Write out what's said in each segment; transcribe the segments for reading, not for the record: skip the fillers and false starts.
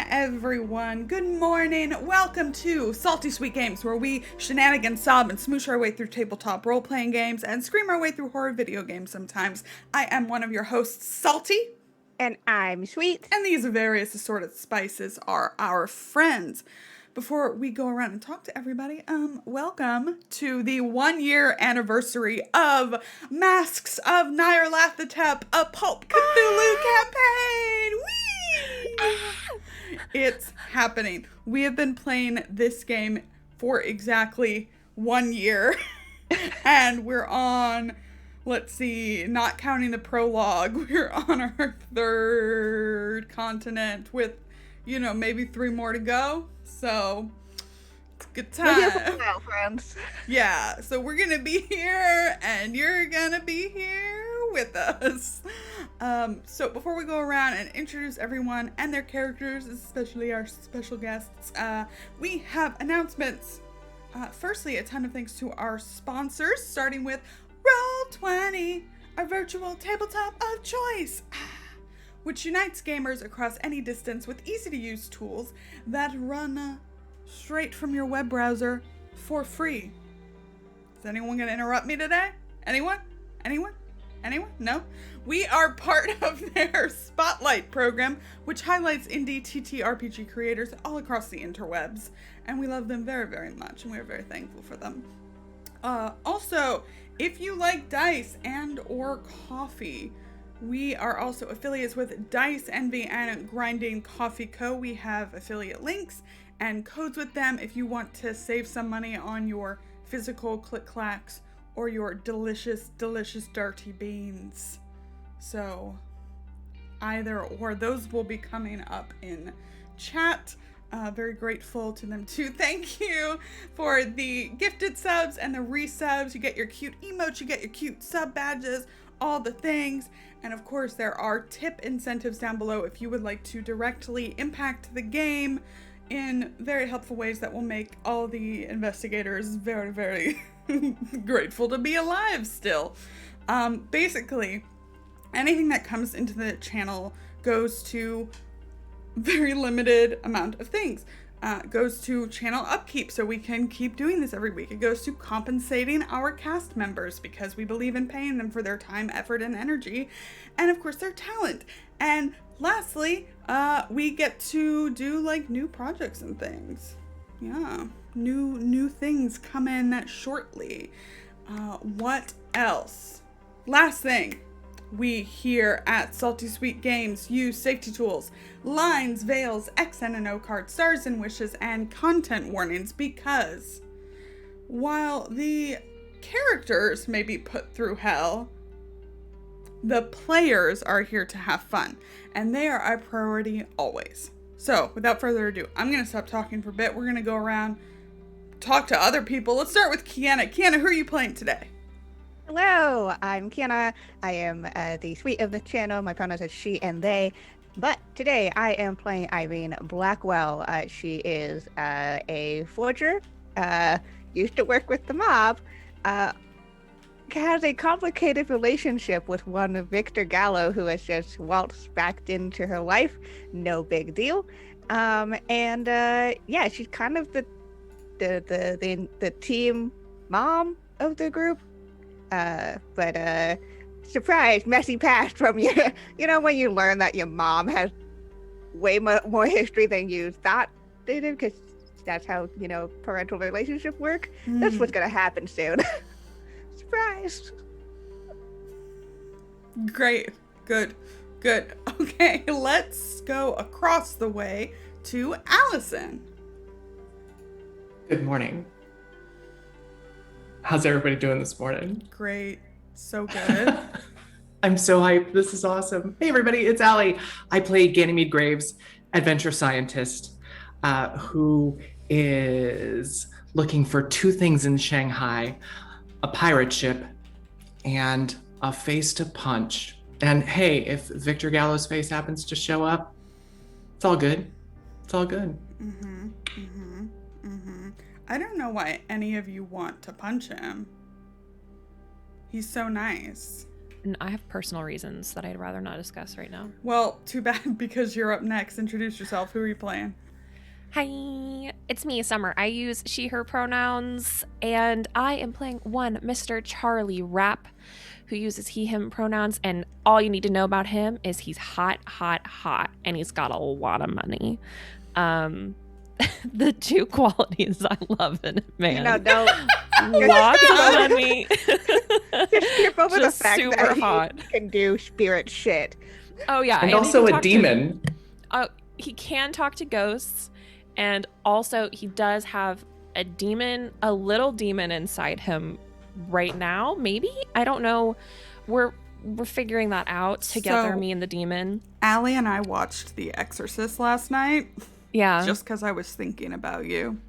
everyone. Good morning. Welcome to Salty Sweet Games, where we shenanigan, sob, and smooch our way through tabletop role-playing games and scream our way through horror video games sometimes. I am one of your hosts, Salty. And I'm Sweet. And these various assorted spices are our friends. Before we go around and talk to everybody, welcome to the 1-year anniversary of Masks of Nyarlathotep, a Pulp Cthulhu campaign! Whee! It's happening. We have been playing this game for exactly 1 year, and we're on, let's see, not counting the prologue, we're on our 3rd continent with, maybe 3 more to go. So, it's a good time. We're here for a while, friends. Yeah, so we're going to be here, and you're going to be here with us. So before we go around and introduce everyone and their characters, especially our special guests, we have announcements. Firstly, a ton of thanks to our sponsors, starting with Roll20, our virtual tabletop of choice, which unites gamers across any distance with easy-to-use tools that run straight from your web browser for free. Is anyone going to interrupt me today? Anyone? No? We are part of their Spotlight program, which highlights indie TTRPG creators all across the interwebs, and we love them very, very much, and we are very thankful for them. Also, if you like dice and or coffee, we are also affiliates with Dice Envy and Grinding Coffee Co. We have affiliate links and codes with them if you want to save some money on your physical click-clacks or your delicious, delicious dirty beans. So, either or, those will be coming up in chat. Very grateful to them too. Thank you for the gifted subs and the resubs. You get your cute emotes, you get your cute sub badges, all the things. And of course, there are tip incentives down below if you would like to directly impact the game in very helpful ways that will make all the investigators very, very grateful to be alive still. Basically, anything that comes into the channel goes to very limited amount of things. Goes to channel upkeep so we can keep doing this every week. It goes to compensating our cast members because we believe in paying them for their time, effort, and energy, and of course their talent. And lastly, we get to do like new projects and things. Yeah, new things come in shortly. What else? Last thing. We here at Salty Sweet Games use safety tools, lines, veils, XN and O cards, stars and wishes, and content warnings because while the characters may be put through hell, the players are here to have fun, and they are our priority always. So, without further ado, I'm going to stop talking for a bit. We're going to go around, talk to other people. Let's start with Kienna. Kienna, who are you playing today? Hello, I'm Kienna. I am the Sweet of the channel. My pronouns are she and they. But today I am playing Irene Blackwell. She is a forger, used to work with the mob, has a complicated relationship with one Victor Gallo who has just waltzed back into her life. No big deal. She's kind of the team mom of the group. Surprise, messy past from you. When you learn that your mom has way more history than you thought they did, because that's how, parental relationships work. That's what's going to happen soon. Surprise. Great. Good. Okay, let's go across the way to Allison. Good morning. How's everybody doing this morning? Great. So good. I'm so hyped. This is awesome. Hey, everybody. It's Allie. I play Ganymede Graves, adventure scientist, who is looking for 2 things in Shanghai, a pirate ship and a face to punch. And hey, if Victor Gallo's face happens to show up, it's all good. It's all good. I don't know why any of you want to punch him. He's so nice. I have personal reasons that I'd rather not discuss right now. Well, too bad because you're up next. Introduce yourself. Who are you playing? Hi, it's me, Summer. I use she, her pronouns, and I am playing one Mr. Charlie Rapp, who uses he, him pronouns, and all you need to know about him is he's hot, hot, hot, and he's got a lot of money. The two qualities I love in a man. No, don't. Lots of money. Just skip over the fact super that hot. he can do spirit shit. Oh, yeah. And he also can a talk to- demon. he can talk to ghosts, and also he does have a little demon inside him right now. Maybe, I don't know. We're figuring that out together, So- me and the demon. Allie and I watched The Exorcist last night Yeah. just because I was thinking about you.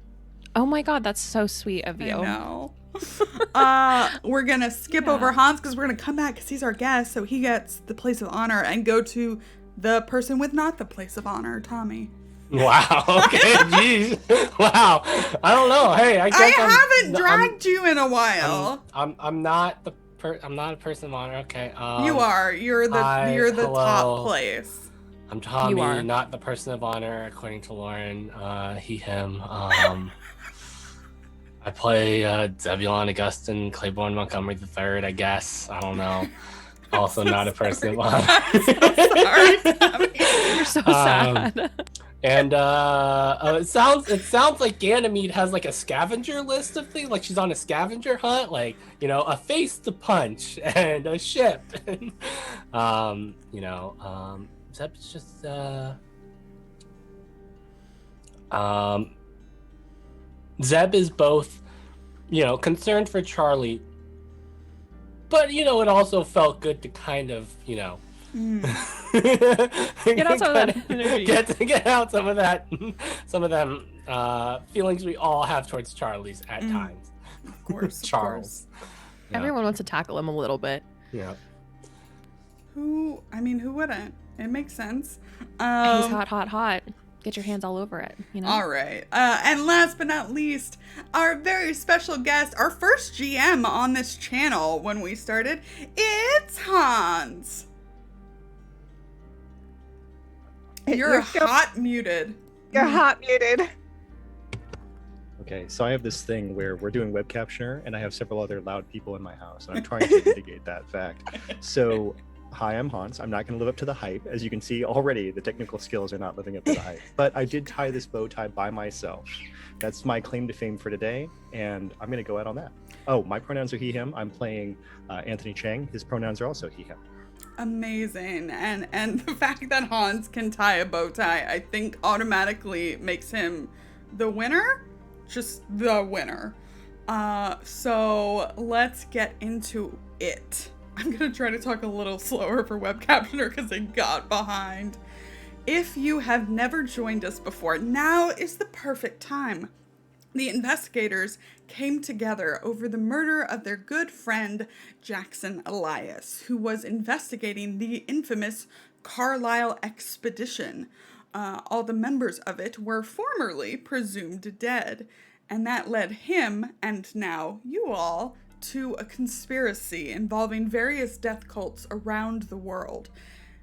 Oh my god, that's so sweet of you. I know. We're gonna skip Yeah. over Hans because we're gonna come back because he's our guest, so he gets the place of honor, and go to the person with not the place of honor, Tommy. Wow. Okay. Jeez. Wow. I don't know. Hey, I guess I haven't dragged you in a while. I'm not I'm not a person of honor. Okay. You are. You're the hello. top place. I'm Tommy, You are. not the person of honor, according to Lauren. He, him. I play Zebulon Augustine Claiborne Montgomery III, I guess. I don't know. Also not a person of honor. Sorry, Tommy. You're so sad. And it sounds like Ganymede has like a scavenger list of things, like she's on a scavenger hunt, like, you know, a face to punch and a ship. Zeb's just Zeb is both, you know, concerned for Charlie, but, you know, it also felt good to kind of, you know, Get out some of that energy. Get out some of that, some of them feelings we all have towards Charlie's at times. Of course, Charles. Yeah. Everyone wants to tackle him a little bit. Yeah. Who wouldn't? It makes sense. He's hot, hot, hot. Get your hands all over it, you know? All right. And last but not least, our very special guest, our first GM on this channel when we started, it's Hans. You're so- hot muted. You're hot muted. Okay, so I have this thing where we're doing web capture and I have several other loud people in my house and I'm trying to mitigate that fact. So, hi, I'm Hans. I'm not going to live up to the hype. As you can see already, the technical skills are not living up to the hype. But I did tie this bow tie by myself. That's my claim to fame for today, and I'm going to go out on that. Oh, my pronouns are he, him. I'm playing Anthony Chang. His pronouns are also he, him. Amazing. And the fact that Hans can tie a bow tie, I think automatically makes him the winner. Just the winner. So let's get into it. I'm gonna try to talk a little slower for web captioner because I got behind. If you have never joined us before, now is the perfect time. The investigators came together over the murder of their good friend Jackson Elias, who was investigating the infamous Carlisle expedition. All the members of it were formerly presumed dead, and that led him, and now you all, to a conspiracy involving various death cults around the world.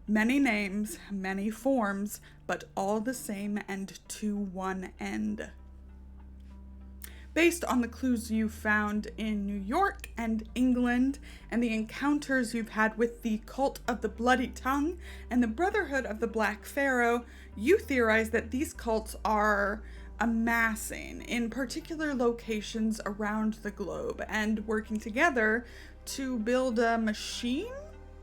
Many names, many forms, but all the same and to one end. Based on the clues you found in New York and England, and the encounters you've had with the Cult of the Bloody Tongue and the Brotherhood of the Black Pharaoh, you theorize that these cults are amassing in particular locations around the globe and working together to build a machine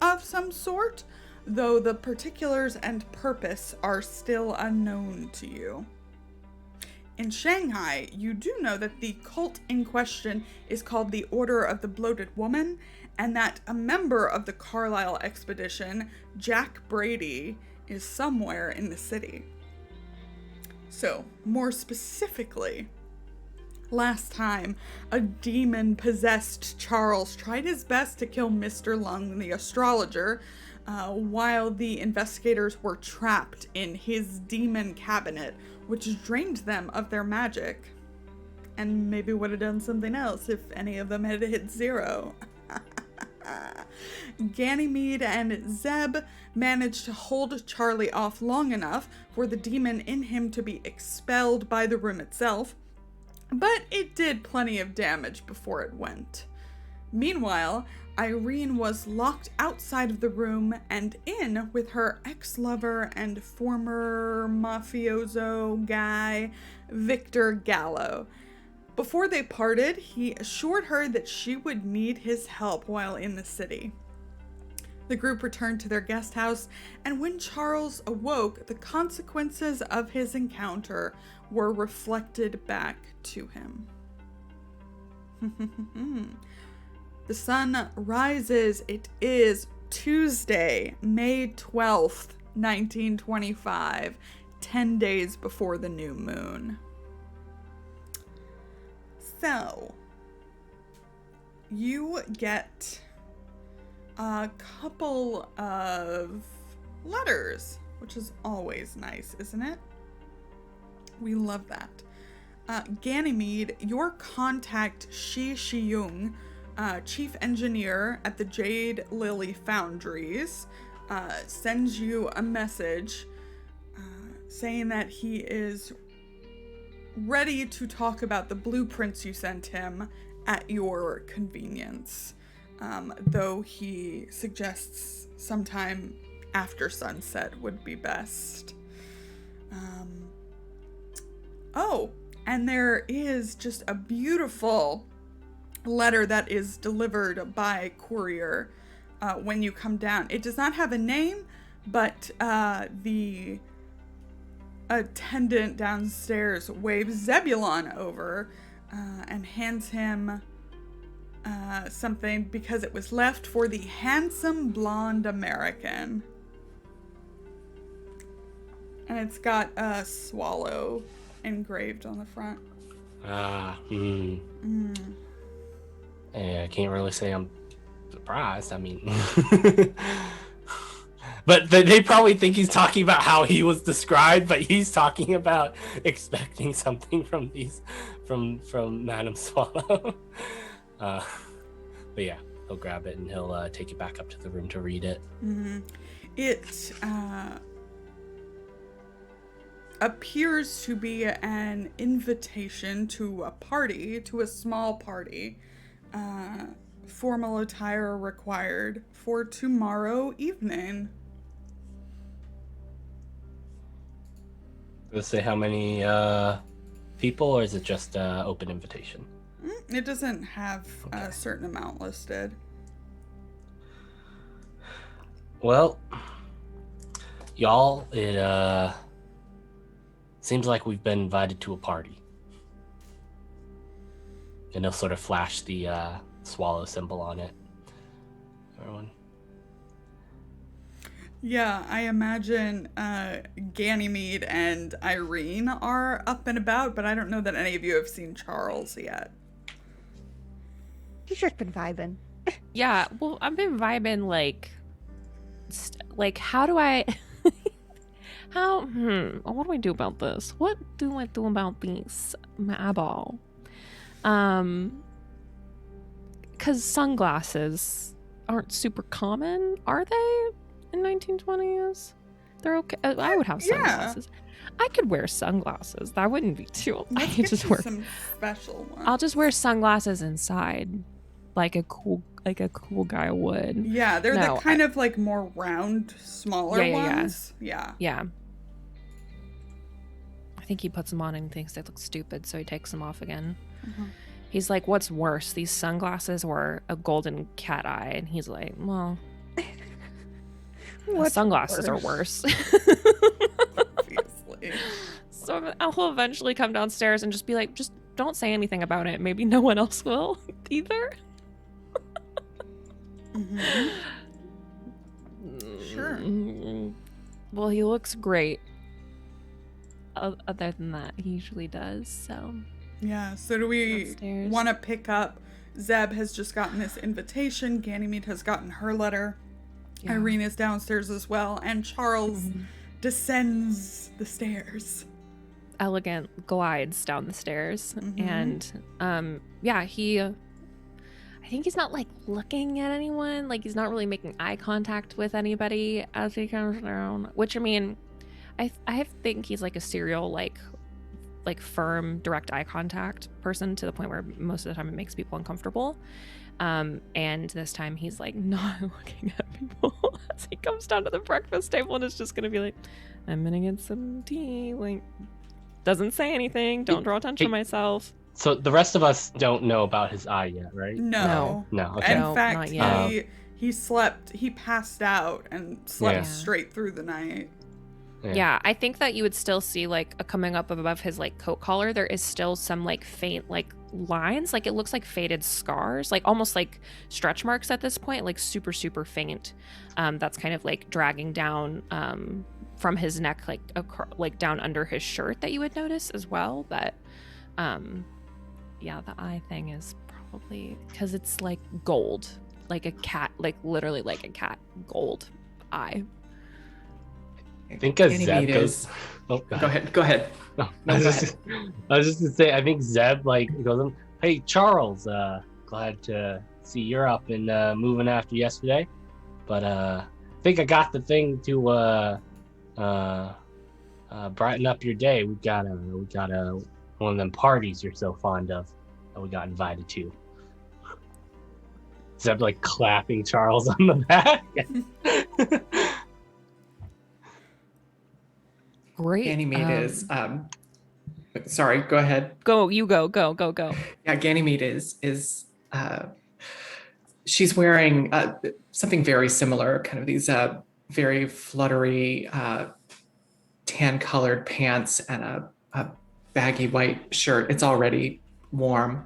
of some sort, though the particulars and purpose are still unknown to you. In Shanghai, you do know that the cult in question is called the Order of the Bloated Woman, and that a member of the Carlisle expedition, Jack Brady, is somewhere in the city. So, more specifically, last time, a demon-possessed Charles tried his best to kill Mr. Lung, the astrologer, while the investigators were trapped in his demon cabinet, which drained them of their magic. And maybe would have done something else if any of them had hit 0. Ganymede and Zeb managed to hold Charlie off long enough for the demon in him to be expelled by the room itself, but it did plenty of damage before it went. Meanwhile, Irene was locked outside of the room and in with her ex-lover and former mafioso guy, Victor Gallo. Before they parted, he assured her that she would need his help while in the city. The group returned to their guest house, and when Charles awoke, the consequences of his encounter were reflected back to him. The sun rises. It is Tuesday, May 12th, 1925, 10 days before the new moon. So, you get a couple of letters, which is always nice, isn't it? We love that. Ganymede, your contact Shi Shiyung, chief engineer at the Jade Lily Foundries, sends you a message saying that he is ready to talk about the blueprints you sent him at your convenience, though he suggests sometime after sunset would be best. Oh, and there is just a beautiful letter that is delivered by courier when you come down. It does not have a name, but the attendant downstairs waves Zebulon over and hands him something because it was left for the handsome blonde American. And it's got a swallow engraved on the front. Yeah, I can't really say I'm surprised. I mean, but they probably think he's talking about how he was described, but he's talking about expecting something from Madame Swallow. But yeah, he'll grab it and he'll take it back up to the room to read it. Mm-hmm. It appears to be an invitation to a party, to a small party. Formal attire required for tomorrow evening. Does it say how many people, or is it just open invitation? It doesn't have a certain amount listed. Well, y'all, it seems like we've been invited to a party. And he'll sort of flash the swallow symbol on it. Everyone. Yeah, I imagine Ganymede and Irene are up and about, but I don't know that any of you have seen Charles yet. He's just been vibing. Yeah, well, I've been vibing like how do I what do I do about this? What do I do about these, my eyeball? Because sunglasses aren't super common, are they? In 1920s, they're okay. I would have sunglasses. Yeah. I could wear sunglasses. That wouldn't be too. I could just wear some special ones. I'll just wear sunglasses inside, like a cool guy would. Yeah, they're the kind of like more round, smaller ones. Yeah. I think he puts them on and thinks they look stupid, so he takes them off again. Mm-hmm. He's like, "What's worse, these sunglasses or a golden cat eye?" And he's like, "Well." Sunglasses are worse. Obviously. So I'll eventually come downstairs and just be like, just don't say anything about it. Maybe no one else will either. Mm-hmm. Sure. Well, he looks great. Other than that, he usually does. So. Yeah. So do we want to pick up? Zeb has just gotten this invitation. Ganymede has gotten her letter. Yeah. Irene is downstairs as well, and Charles descends the stairs. Elegant glides down the stairs, and he. I I think he's not like looking at anyone. Like he's not really making eye contact with anybody as he comes down. Which I mean, I think he's like a serial like firm direct eye contact person to the point where most of the time it makes people uncomfortable. And this time he's like not looking at people as he comes down to the breakfast table and is just gonna be like, I'm gonna get some tea. Like doesn't say anything. Don't draw attention to myself. So the rest of us don't know about his eye yet, right? No. Okay. In No, fact, not yet. he slept. He passed out and slept straight through the night. Yeah, I think that you would still see like coming up above his like coat collar, there is still some like faint like lines. Like it looks like faded scars, like almost like stretch marks at this point, like super, super faint. That's kind of like dragging down from his neck, like down under his shirt that you would notice as well. But yeah, the eye thing is probably because it's like gold, like a cat, like literally like a cat gold eye. I think as Zeb Ganymede goes. is- Oh, Go ahead. No, No, I go was just gonna say, I think Zeb like goes, "Hey Charles, glad to see you're up and moving after yesterday, but I think I got the thing to brighten up your day. We got one of them parties you're so fond of that we got invited to." Zeb like clapping Charles on the back. Great. Ganymede is sorry, go ahead. Go. Yeah, Ganymede is she's wearing something very similar, kind of these very fluttery tan colored pants and a baggy white shirt. It's already warm.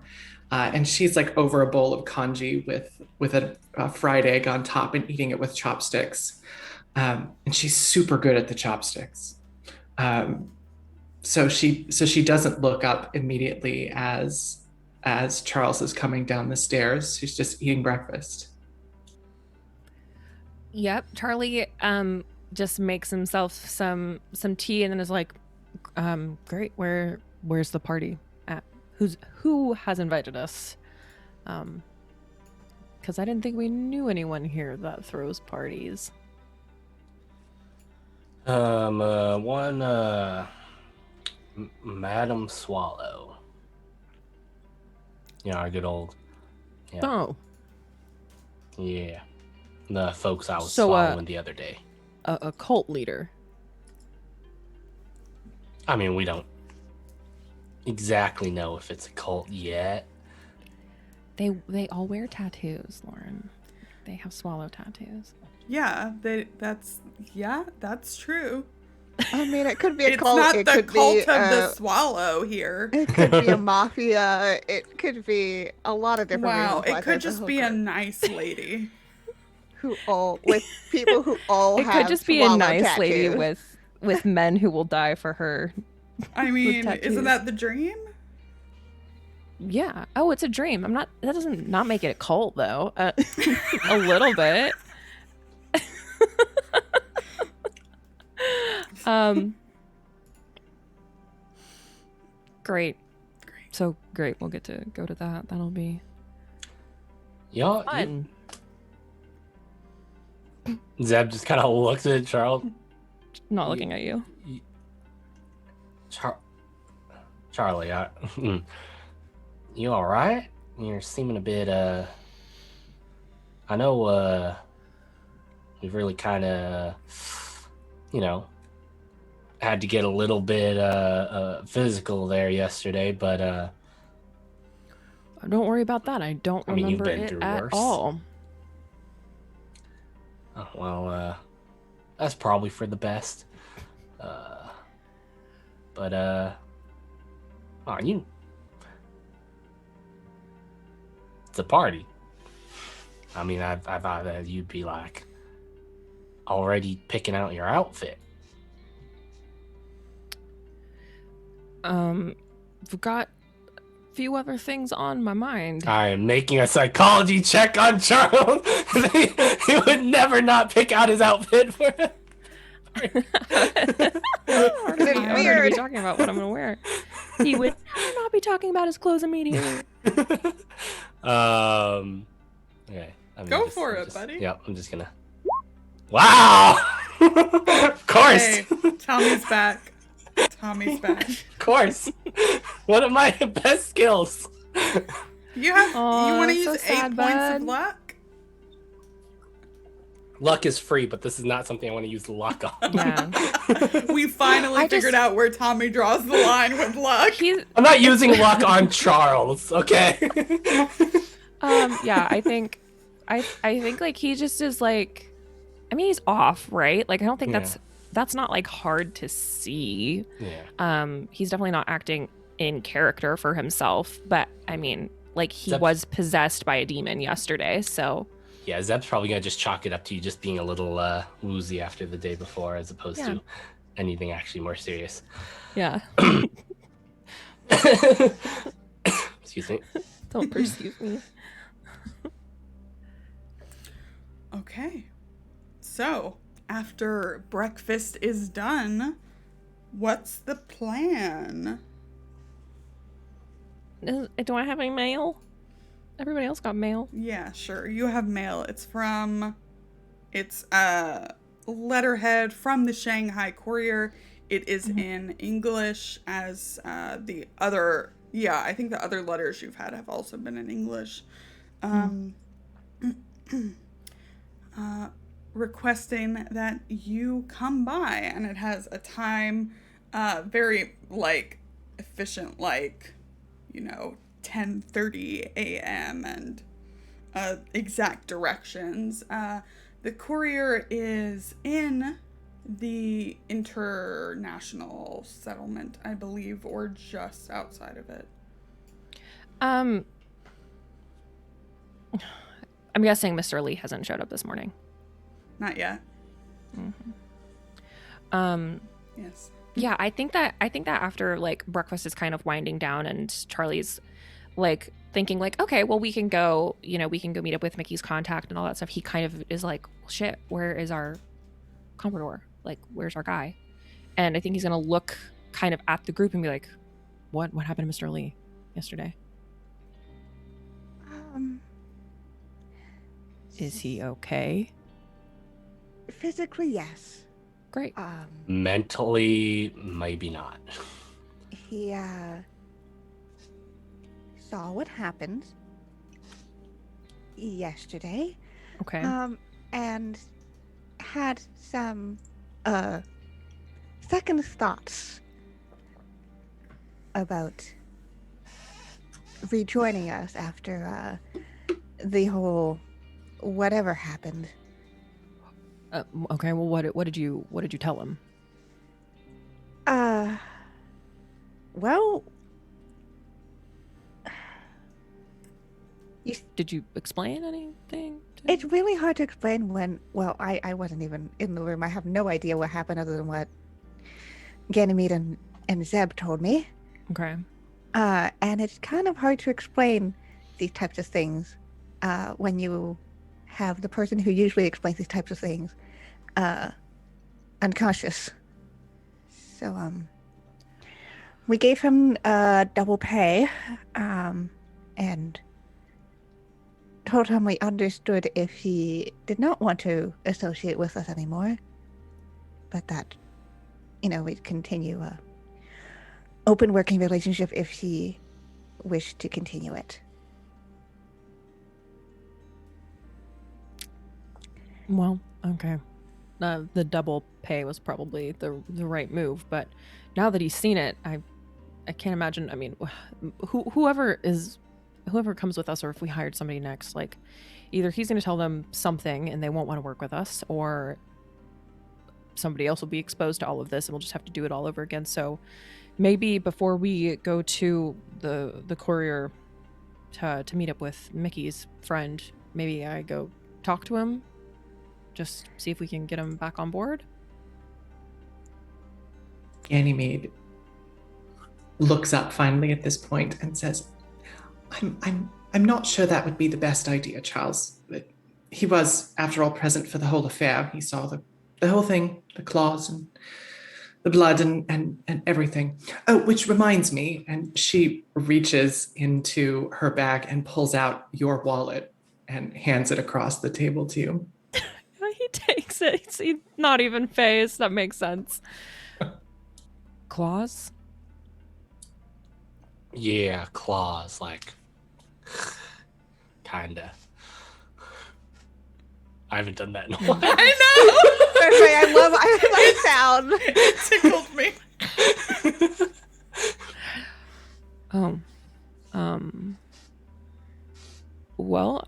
And she's like over a bowl of congee with a fried egg on top and eating it with chopsticks. And she's super good at the chopsticks. So she doesn't look up immediately as Charles is coming down the stairs. She's just eating breakfast. Yep. Charlie just makes himself some tea and then is like, great, where's the party at? Who has invited us? Because I didn't think we knew anyone here that throws parties. One Madam Swallow. You know, our good old. Yeah. Oh, Yeah. The folks I was So, swallowing the other day. a cult leader. I mean, we don't exactly know if it's a cult yet. They all wear tattoos, Lauren. They have swallow tattoos. Yeah, that's true. I mean, it could be a It's cult. not It the could cult be of the swallow here. it could be a mafia. It could be a lot of different. Wow, reasons why it could there's just a be a hooker nice lady. who all with people who all It have could just be a swallow nice lady tattoos. with men who will die for her. I mean, tattoos. isn't that the dream? Yeah. Oh, it's a dream. That doesn't not make it a cult though. A little bit. Great. So great. We'll get to go to that. That'll be Yeah. fun. Zeb just kind of looks at Charles. Not looking at you. Charlie, you all right? You're seeming a bit. I know. We've really kind of, had to get a little bit physical there yesterday, but Don't worry about that. I don't I mean, you've remember been it through at worse. all. well, that's probably for the best. But you. It's a party. I mean, I thought that you'd be like already picking out your outfit. I've got a few other things on my mind. I am making a psychology check on Charles. He would never not pick out his outfit for it. I'm already weird. talking about what I'm gonna wear. He would never not be talking about his clothes immediately. Okay. Go for it, buddy. Yeah, I'm just gonna. Wow! Of course! Hey, Tommy's back. Tommy's back. Of course! One of my best skills! You want to that's use so 8 sad, points bud. of luck? Luck is free, but this is not something I want to use luck on. Yeah. We finally figured out where Tommy draws the line with luck. I'm not using luck on Charles, okay? Yeah, I think like he just is like, I mean, he's off, right? Like I don't think that's not like hard to see. Yeah. He's definitely not acting in character for himself, but I mean, like he Zeb's- was possessed by a demon yesterday, so Yeah, Zeb's probably gonna just chalk it up to you just being a little woozy after the day before, as opposed to anything actually more serious. yeah. Excuse me. Don't pursue me. Okay. So, after breakfast is done, what's the plan? Do I have any mail? Everybody else got mail. Yeah, sure. You have mail. It's a letterhead from the Shanghai Courier. It is in English as the other, I think the other letters you've had have also been in English. Requesting that you come by, and it has a time, very like efficient, like, 10:30 a.m. and exact directions. The courier is in the international settlement, I believe, or just outside of it. I'm guessing Mr. Lee hasn't showed up this morning. Not yet. Yes. Yeah, I think that after like breakfast is kind of winding down and Charlie's like thinking like, okay, well we can go meet up with Mickey's contact and all that stuff. He kind of is like, well, shit, where is our comprador? Like, where's our guy? And I think he's gonna look kind of at the group and be like, what happened to Mr. Lee yesterday? Is he okay? Physically, yes. Great. Mentally, maybe not. He saw what happened yesterday. Okay. And had some second thoughts about rejoining us after the whole whatever happened. Okay. Well, what did you tell him? Well, Did you explain anything? it's really hard to explain when. Well, I wasn't even in the room. I have no idea what happened other than what Ganymede and Zeb told me. Okay. And it's kind of hard to explain these types of things when you have the person who usually explains these types of things unconscious. So we gave him double pay and told him we understood if he did not want to associate with us anymore, but that we'd continue a open working relationship if he wished to continue it. Well, okay. The double pay was probably the right move, but now that he's seen it, I can't imagine. I mean, whoever comes with us, or if we hired somebody next, like either he's going to tell them something and they won't want to work with us, or somebody else will be exposed to all of this and we'll just have to do it all over again. So maybe before we go to the courier to meet up with Mickey's friend, maybe I go talk to him. Just see if we can get him back on board. Ganymede looks up finally at this point and says, I'm not sure that would be the best idea, Charles. But he was, after all, present for the whole affair. He saw the whole thing, the claws, and the blood and everything. Oh, which reminds me, and she reaches into her bag and pulls out your wallet and hands it across the table to you. He takes it. He's not even phased. That makes sense. Claws? Yeah, claws, like, kinda. I haven't done that in a while. I know. I love that sound. It tickled me. Well,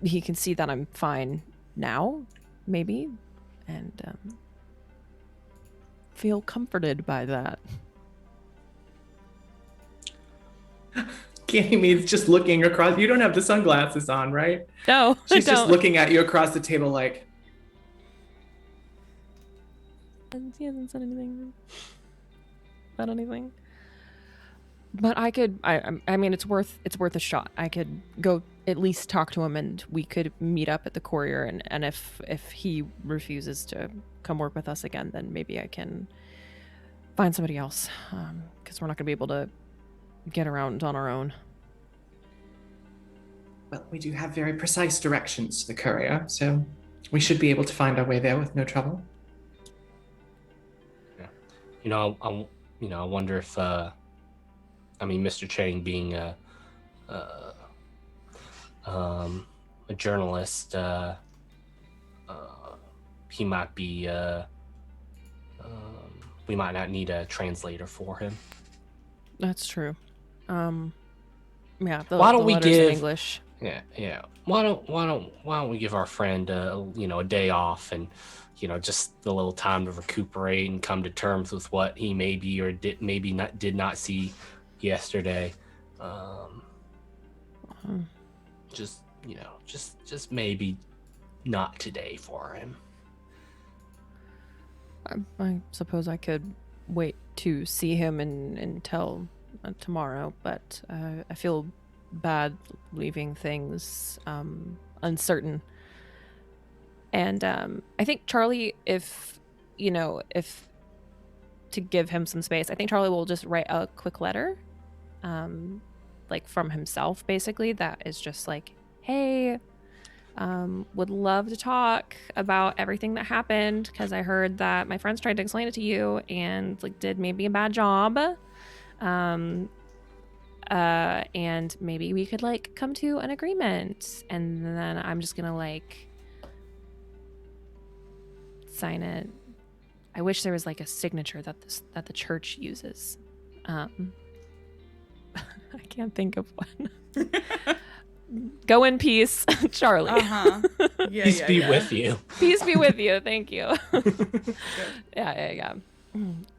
he can see that I'm fine now, maybe, and feel comforted by that. Ganymede's just looking across. You don't have the sunglasses on, right? No, She's I don't. just looking at you across the table like, He hasn't said anything about anything. But I could. I mean, it's worth a shot. I could go at least talk to him, and we could meet up at the courier. And if he refuses to come work with us again, then maybe I can find somebody else. Because we're not going to be able to get around on our own. well, we do have very precise directions to the courier, so we should be able to find our way there with no trouble. Yeah. I wonder if, Mr. Chang being a journalist, he might be, we might not need a translator for him. That's true. Yeah. Why don't the we letters in give- English? Yeah. Why don't we give our friend a day off and just a little time to recuperate and come to terms with what he maybe or did not see yesterday. Just maybe not today for him. I suppose I could wait to see him until tomorrow, but I feel bad leaving things uncertain. And I think Charlie, if to give him some space, I think Charlie will just write a quick letter, like from himself, basically, that is just like, hey, would love to talk about everything that happened, because I heard that my friends tried to explain it to you and did maybe a bad job. And maybe we could come to an agreement, and then I'm just gonna sign it. I wish there was a signature that the church uses. I can't think of one. Go in peace, Charlie. Uh-huh. Yeah, Peace be with you. Peace be with you. Thank you. Yeah.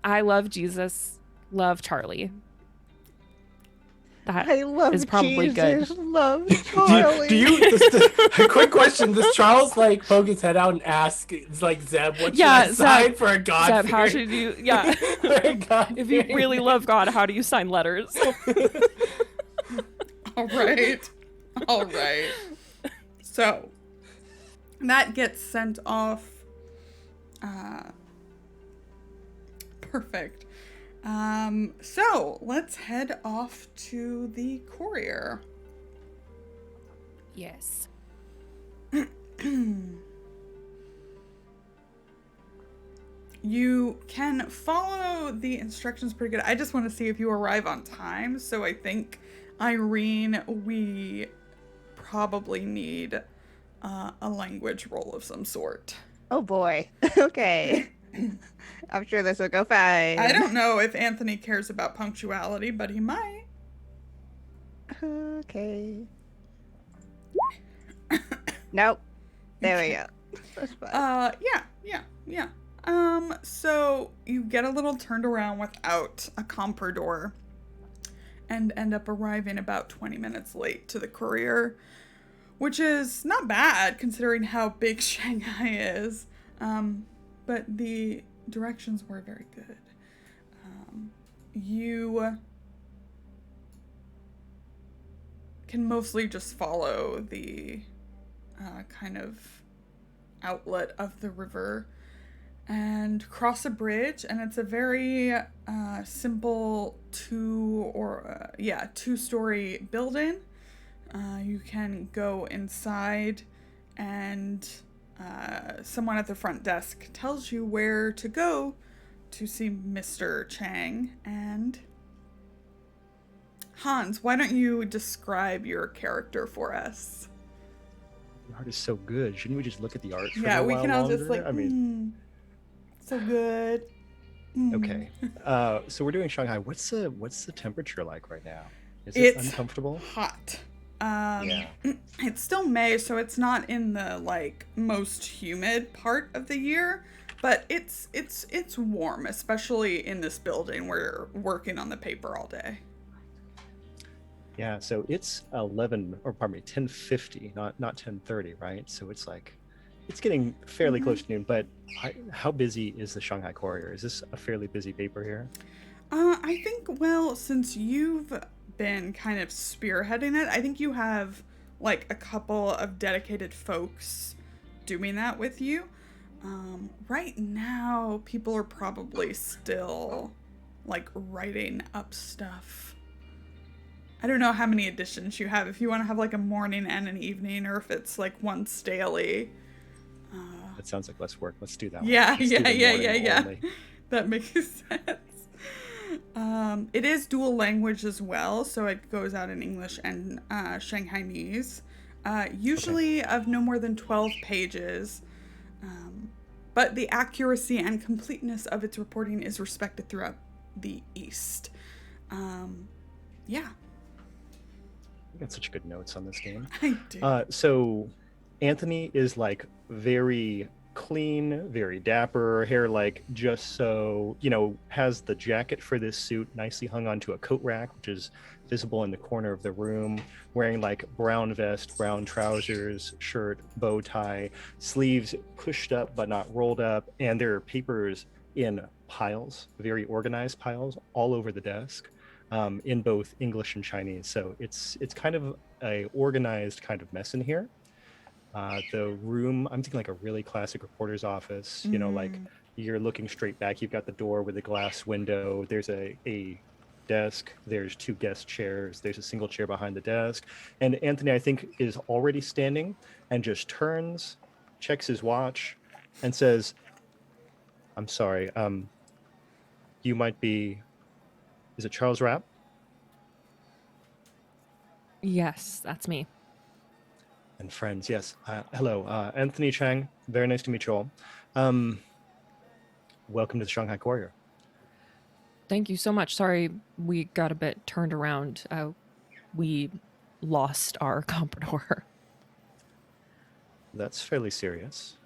I love Jesus. Love Charlie. That I love is probably Jesus. good. Love Charlie. A quick question, does Charles poke his head out and ask Zeb, what should I sign for a God? Zeb, how should you if you really love God, how do you sign letters? All right. So that gets sent off. Perfect. So let's head off to the courier. Yes. You can follow the instructions pretty good. I just want to see if you arrive on time. So I think, Irene, we probably need a language roll of some sort. Oh boy. Okay. I'm sure this will go fine. I don't know if Anthony cares about punctuality, but he might. Okay. Nope. There we go. That's fine. Yeah. So you get a little turned around without a comprador and end up arriving about 20 minutes late to the courier, which is not bad considering how big Shanghai is. But the directions were very good. You can mostly just follow the kind of outlet of the river, and cross a bridge, and it's a very simple two-story building. You can go inside, and someone at the front desk tells you where to go to see Mr. Chang. And Hans, why don't you describe your character for us? The art is so good. Shouldn't we just look at the art for Yeah, a we while can all longer? just like, I mean, so good. okay. So we're doing Shanghai. What's the temperature like right now? Is it It's uncomfortable? hot. Yeah. It's still May, so it's not in the like most humid part of the year, but it's warm, especially in this building where you're working on the paper all day. Yeah, so it's 10:50, not 10:30, right? So it's like, it's getting fairly close to noon, but how busy is the Shanghai Courier? Is this a fairly busy paper here? I think, well, since you've been kind of spearheading it, I think you have like a couple of dedicated folks doing that with you. Right now, people are probably still like writing up stuff. I don't know how many editions you have, if you want to have like a morning and an evening, or if it's like once daily. That sounds like less work. Let's do that Yeah, one. Let's do the morning yeah. only. That makes sense. It is dual language as well, so it goes out in English and Shanghainese. Usually of no more than 12 pages. But the accuracy and completeness of its reporting is respected throughout the East. Yeah. You got such good notes on this game. I do. So Anthony is like very clean, very dapper, hair like just so, has the jacket for this suit nicely hung onto a coat rack, which is visible in the corner of the room, wearing like brown vest, brown trousers, shirt, bow tie, sleeves pushed up but not rolled up, and there are papers in piles, very organized piles all over the desk. In both English and Chinese. So it's kind of a organized kind of mess in here. The room, I'm thinking like a really classic reporter's office, like you're looking straight back, you've got the door with a glass window, there's a desk, there's 2 guest chairs, there's a single chair behind the desk. And Anthony, I think, is already standing and just turns, checks his watch, and says, I'm sorry, you might be... Is it Charles Rapp? Yes, that's me. And friends, yes. Hello, Anthony Chang. Very nice to meet you all. Welcome to the Shanghai Courier. Thank you so much. Sorry we got a bit turned around. We lost our comprador. That's fairly serious.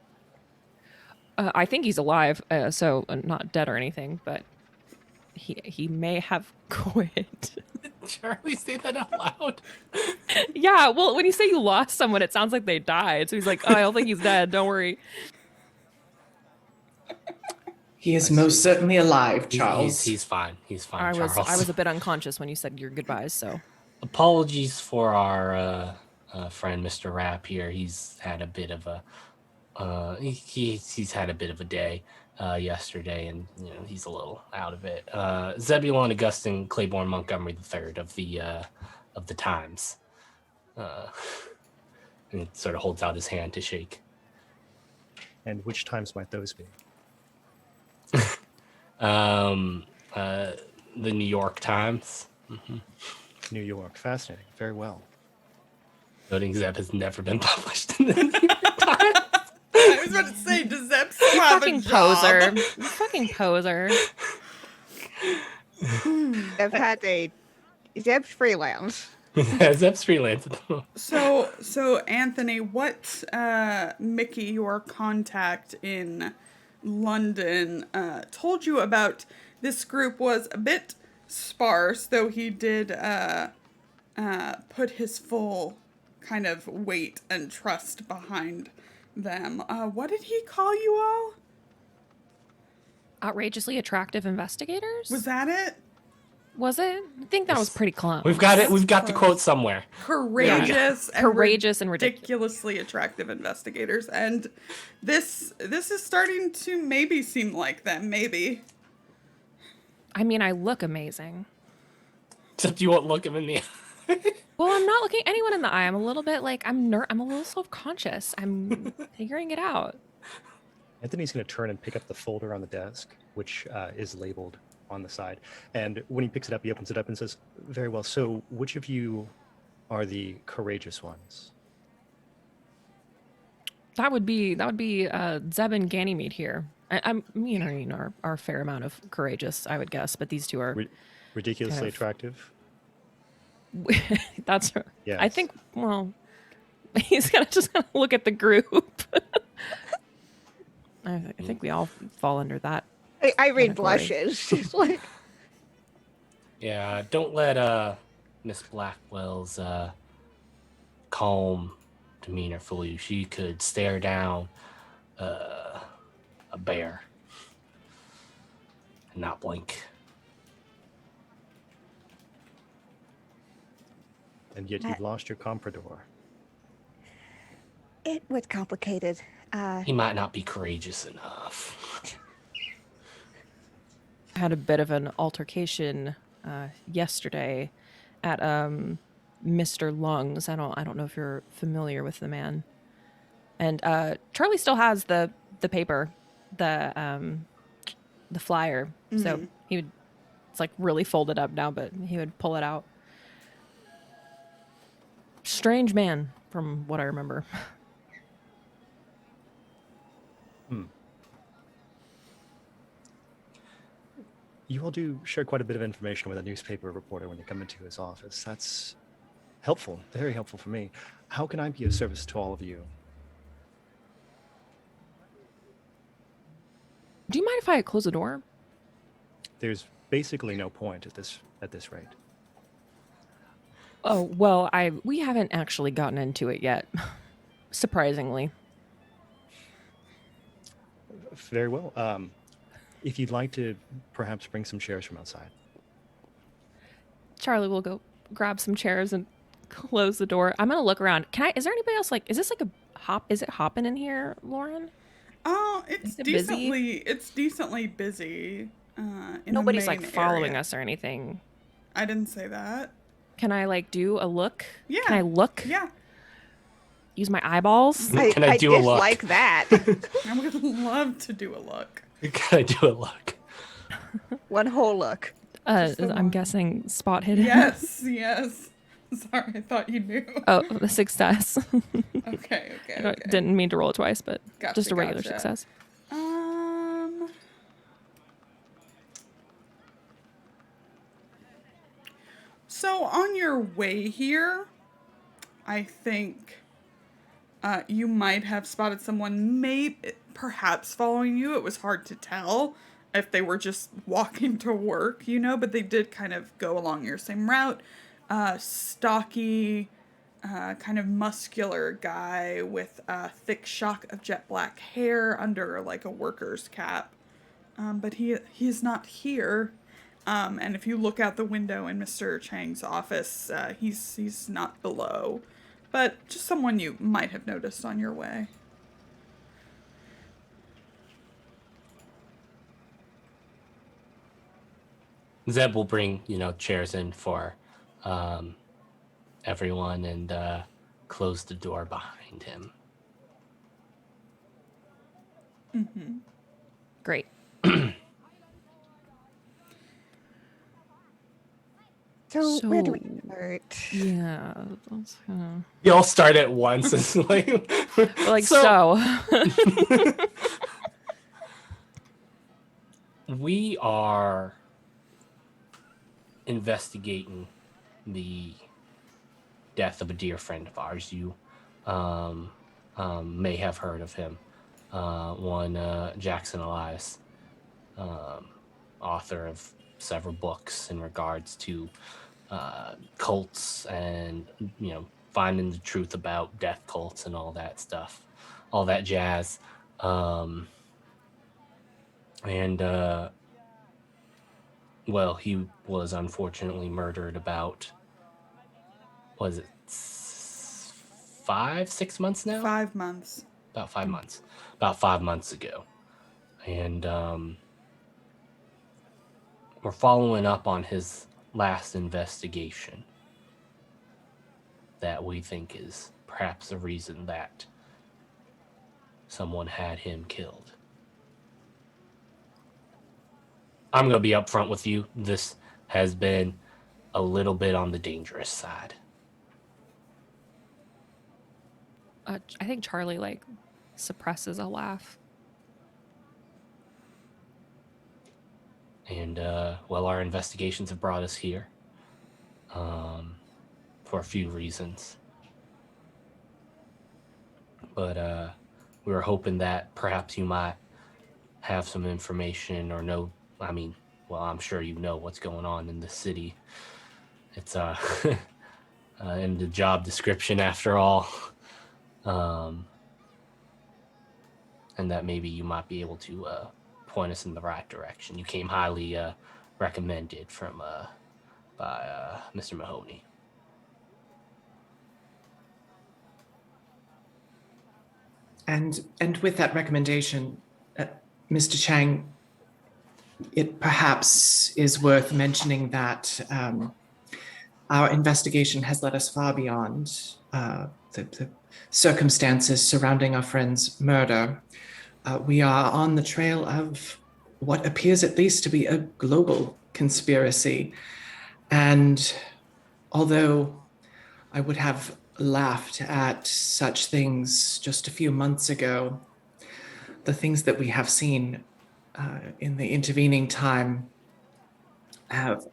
I think he's alive, so not dead or anything, but he may have quit. Did Charlie say that out loud? Yeah, well, when you say you lost someone, it sounds like they died. So he's like, oh, I don't think he's dead. Don't worry. He is most certainly alive, Charles. He's fine. He's fine, I Charles. was a bit unconscious when you said your goodbyes, so. Apologies for our friend Mr. Rapp here. He's had a bit of a he's had a bit of a day yesterday, and he's a little out of it. Zebulon Augustine Claiborne Montgomery III of the Times, and it sort of holds out his hand to shake. And which times might those be? The New York Times. Mm-hmm. New York, fascinating. Very well. Noting Zeb has never been published in the New York Times. I was about to say, does Zeb still have a job? You fucking poser. I've had Zeb's freelance. Zeb's freelance at the moment. So Anthony, what Mickey, your contact in London, told you about this group was a bit sparse, though he did put his full kind of weight and trust behind them. What did he call you all? Outrageously attractive investigators? Was that it? Was it? I think that was Yes. pretty close. We've got it. We've got the Close. quote somewhere. Courageous, Courageous and ridiculous. ridiculously attractive investigators, and this is starting to maybe seem like them. Maybe. I mean, I look amazing. Except you won't look him in the eye. Well, I'm not looking anyone in the eye. I'm a little bit like I'm a little self-conscious. I'm figuring it out. Anthony's going to turn and pick up the folder on the desk, which is labeled on the side. And when he picks it up, he opens it up and says, "Very well. So which of you are the courageous ones?" That would be Zeb and Ganymede here. I'm me and Irene are a fair amount of courageous, I would guess, but these two are. Ridiculously kind of- attractive? That's. Yes. I think. Well, he's just gonna look at the group. I think we all fall under that. Irene category. blushes. She's like, Yeah, don't let Miss Blackwell's calm demeanor fool you. She could stare down a bear and not blink. And yet you've lost your comprador. it was complicated. He might not be courageous enough. Had a bit of an altercation yesterday at Mr. Lung's. I don't know if you're familiar with the man. And Charlie still has the paper, the flyer. So he would, it's like really folded up now, but he would pull it out. Strange man, from what I remember. You all do share quite a bit of information with a newspaper reporter when you come into his office. That's helpful, very helpful for me. How can I be of service to all of you? Do you mind if I close the door? There's basically no point at this rate. Oh, well, we haven't actually gotten into it yet. Surprisingly. Very well. If you'd like to perhaps bring some chairs from outside. Charlie will go grab some chairs and close the door. I'm gonna look around. Is there anybody else, like, is this like is it hopping in here, Lauren? Oh, it's Is it busy? decently busy. In Nobody's the like main following area. us or anything. I didn't say that. Can I like do a look? Yeah. Can I look? Yeah, Use my eyeballs? Can I do a look? like that. I would love to do a look. Can I do a look? One whole look. Just the I'm one. guessing spot hidden. Yes, yes. Sorry, I thought you knew. Oh, the success. Okay. Didn't mean to roll it twice, but Gotcha, just a regular gotcha. success. So on your way here, I think you might have spotted someone perhaps following you. It was hard to tell if they were just walking to work, but they did kind of go along your same route. Stocky, kind of muscular guy with a thick shock of jet black hair under like a worker's cap. But he is not here. And if you look out the window in Mr. Chang's office, he's not below. But just someone you might have noticed on your way. Zeb will bring, chairs in for everyone and close the door behind him. Mm-hmm. Great. So where do we start? Yeah. That's, You all start at once. It's like so. We are investigating the death of a dear friend of ours. You may have heard of him. One Jackson Elias, author of several books in regards to cults and finding the truth about death cults and all that stuff, all that jazz. And well, he was unfortunately murdered about, was it 6 months now? 5 months. About 5 months. About 5 months ago. And we're following up on his last investigation that we think is perhaps the reason that someone had him killed. I'm going to be upfront with you. This has been a little bit on the dangerous side. I think Charlie like suppresses a laugh. And well, our investigations have brought us here for a few reasons. But we were hoping that perhaps you might have some information or know, I mean, well, I'm sure you know what's going on in the city. It's in the job description after all. And that maybe you might be able to point us in the right direction. You came highly recommended from by Mr. Mahoney. And with that recommendation, Mr. Chang, it perhaps is worth mentioning that our investigation has led us far beyond the circumstances surrounding our friend's murder. We are on the trail of what appears at least to be a global conspiracy. And although I would have laughed at such things just a few months ago, the things that we have seen in the intervening time have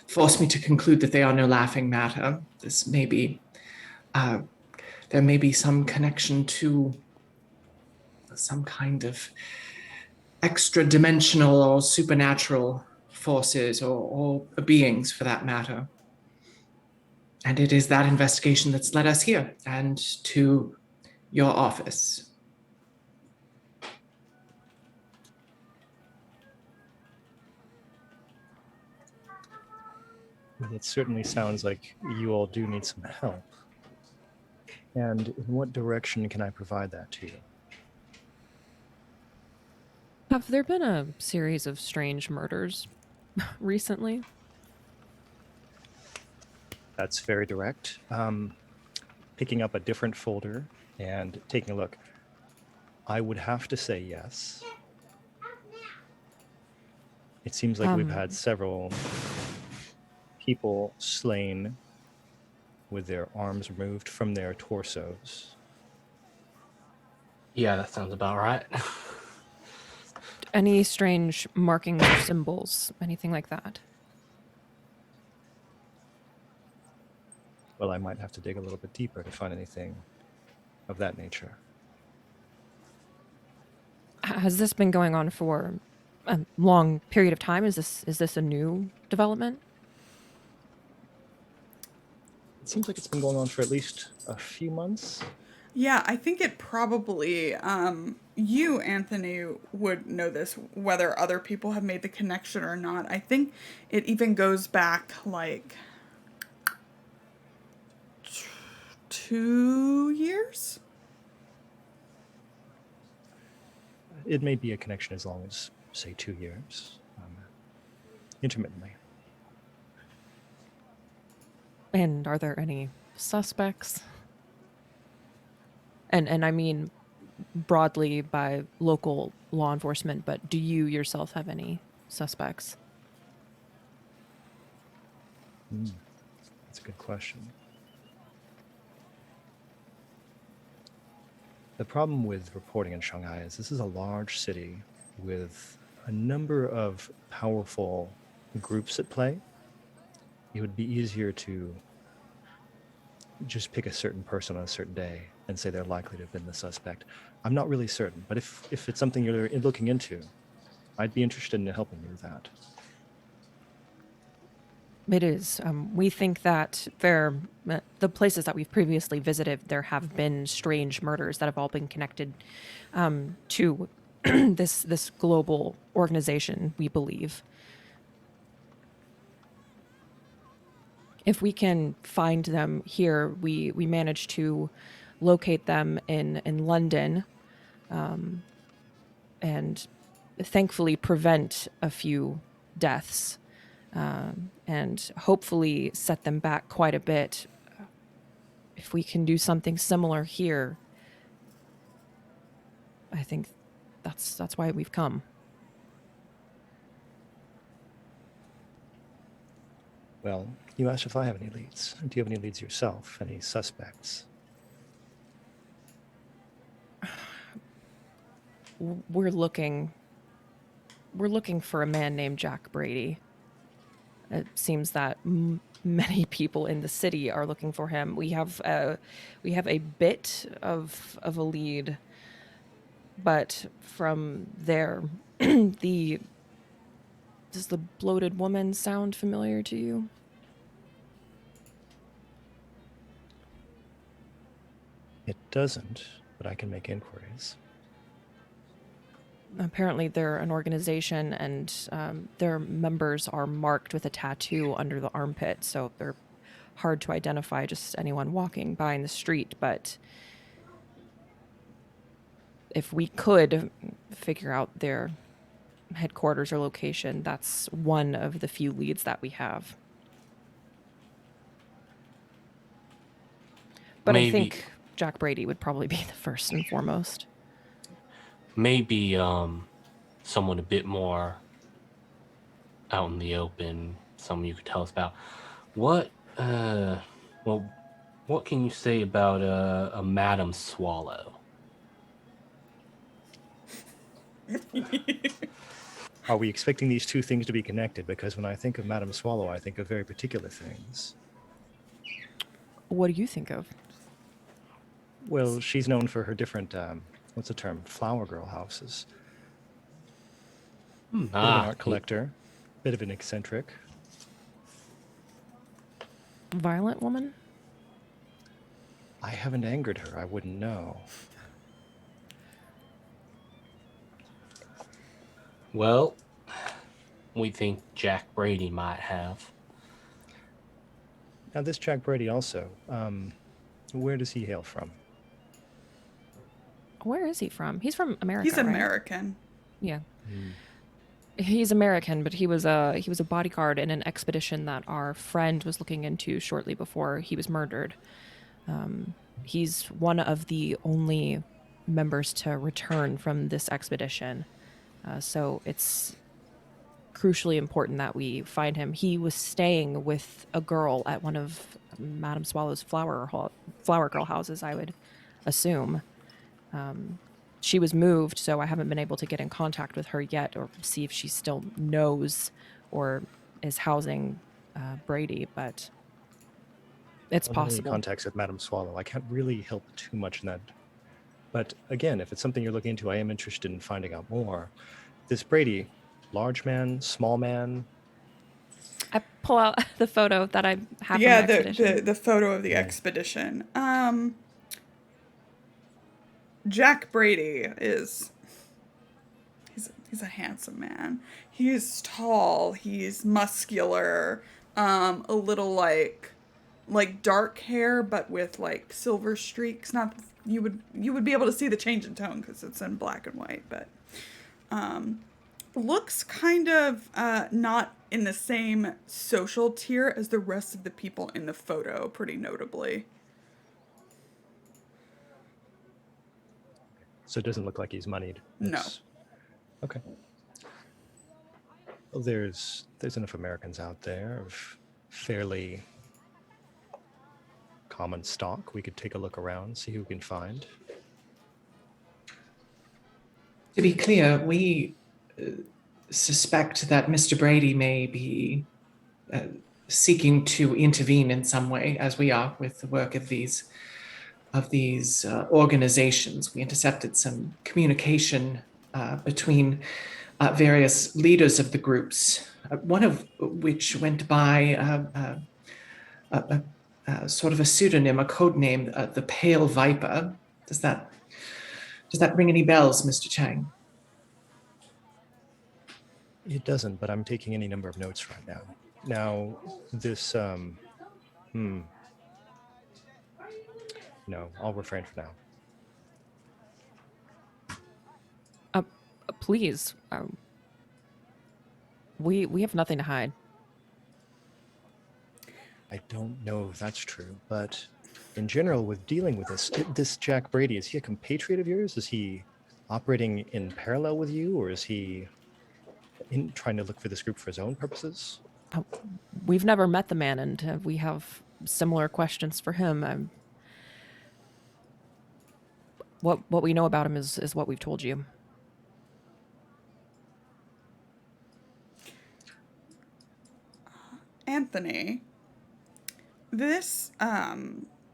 forced me to conclude that they are no laughing matter. This may be, there may be some connection to some kind of extra-dimensional or supernatural forces or beings for that matter. And it is that investigation that's led us here and to your office. Well, it certainly sounds like you all do need some help. And in what direction can I provide that to you? Have there been a series of strange murders recently? That's very direct. Picking up a different folder and taking a look, I would have to say yes. It seems like we've had several people slain with their arms removed from their torsos. Yeah, that sounds about right. Any strange markings or symbols, anything like that? Well, I might have to dig a little bit deeper to find anything of that nature. Has this been going on for a long period of time? Is this a new development? It seems like it's been going on for at least a few months. Yeah, I think it probably, you, Anthony, would know this, whether other people have made the connection or not. I think it even goes back like 2 years. It may be a connection as long as, say, 2 years, intermittently. And are there any suspects? And I mean broadly by local law enforcement, but do you yourself have any suspects? That's a good question. The problem with reporting in Shanghai is this is a large city with a number of powerful groups at play. It would be easier to just pick a certain person on a certain day and say they're likely to have been the suspect. I'm not really certain, but if it's something you're looking into, I'd be interested in helping you with that. It is. We think that the places that we've previously visited, there have been strange murders that have all been connected to this global organization, we believe. if we can find them here, we managed to locate them in London, and thankfully prevent a few deaths, and hopefully set them back quite a bit. If we can do something similar here, I think that's why we've come. Well, you asked if I have any leads. Do you have any leads yourself? Any suspects? We're looking for a man named Jack Brady. It seems that many people in the city are looking for him. We have a bit of a lead, but from there, does the Bloated Woman sound familiar to you? It doesn't, but I can make inquiries. Apparently they're an organization, and their members are marked with a tattoo under the armpit, so they're hard to identify just anyone walking by in the street. But if we could figure out their headquarters or location, that's one of the few leads that we have. But Maybe. I think Jack Brady would probably be the first and foremost. Maybe someone a bit more out in the open, someone you could tell us about. What can you say about a Madam Swallow? Are we expecting these two things to be connected? Because when I think of Madame Swallow, I think of very particular things. What do you think of? Well, she's known for her different, what's the term? Flower girl houses. Bit of an art collector, bit of an eccentric. Violent woman? I haven't angered her. I wouldn't know. Well, we think Jack Brady might have. Now, this Jack Brady also, where does he hail from? Where is he from? He's from America. He's right? American. Yeah. He's American, but he was a bodyguard in an expedition that our friend was looking into shortly before he was murdered. He's one of the only members to return from this expedition, so it's crucially important that we find him. He was staying with a girl at one of Madame Swallow's flower girl houses, I would assume. She was moved, so I haven't been able to get in contact with her yet or see if she still knows or is housing Brady, but it's possible. Contacts with Madame Swallow. I can't really help too much in that. But again, if it's something you're looking into, I am interested in finding out more. This Brady, large man, small man? I pull out the photo that I have from the expedition. the photo of the expedition. Jack Brady is he's a handsome man. He's tall, he's muscular, a little like dark hair but with like silver streaks. Not you would be able to see the change in tone because it's in black and white, but looks kind of not in the same social tier as the rest of the people in the photo, pretty notably. So it doesn't look like he's moneyed. No. Okay. Well, there's enough Americans out there of fairly common stock. We could take a look around, see who we can find. To be clear, we suspect that Mr. Brady may be seeking to intervene in some way, as we are with the work of these organizations. We intercepted some communication between various leaders of the groups, one of which went by sort of a pseudonym, a code name, the Pale Viper. Does that ring any bells, Mr. Chang? It doesn't, but I'm taking any number of notes right now. Now, this No, I'll refrain for now. Please. We have nothing to hide. I don't know if that's true, but in general, with dealing with this Jack Brady, is he a compatriot of yours? Is he operating in parallel with you, or is he trying to look for this group for his own purposes? We've never met the man, and we have similar questions for him. What we know about him is what we've told you. Anthony, this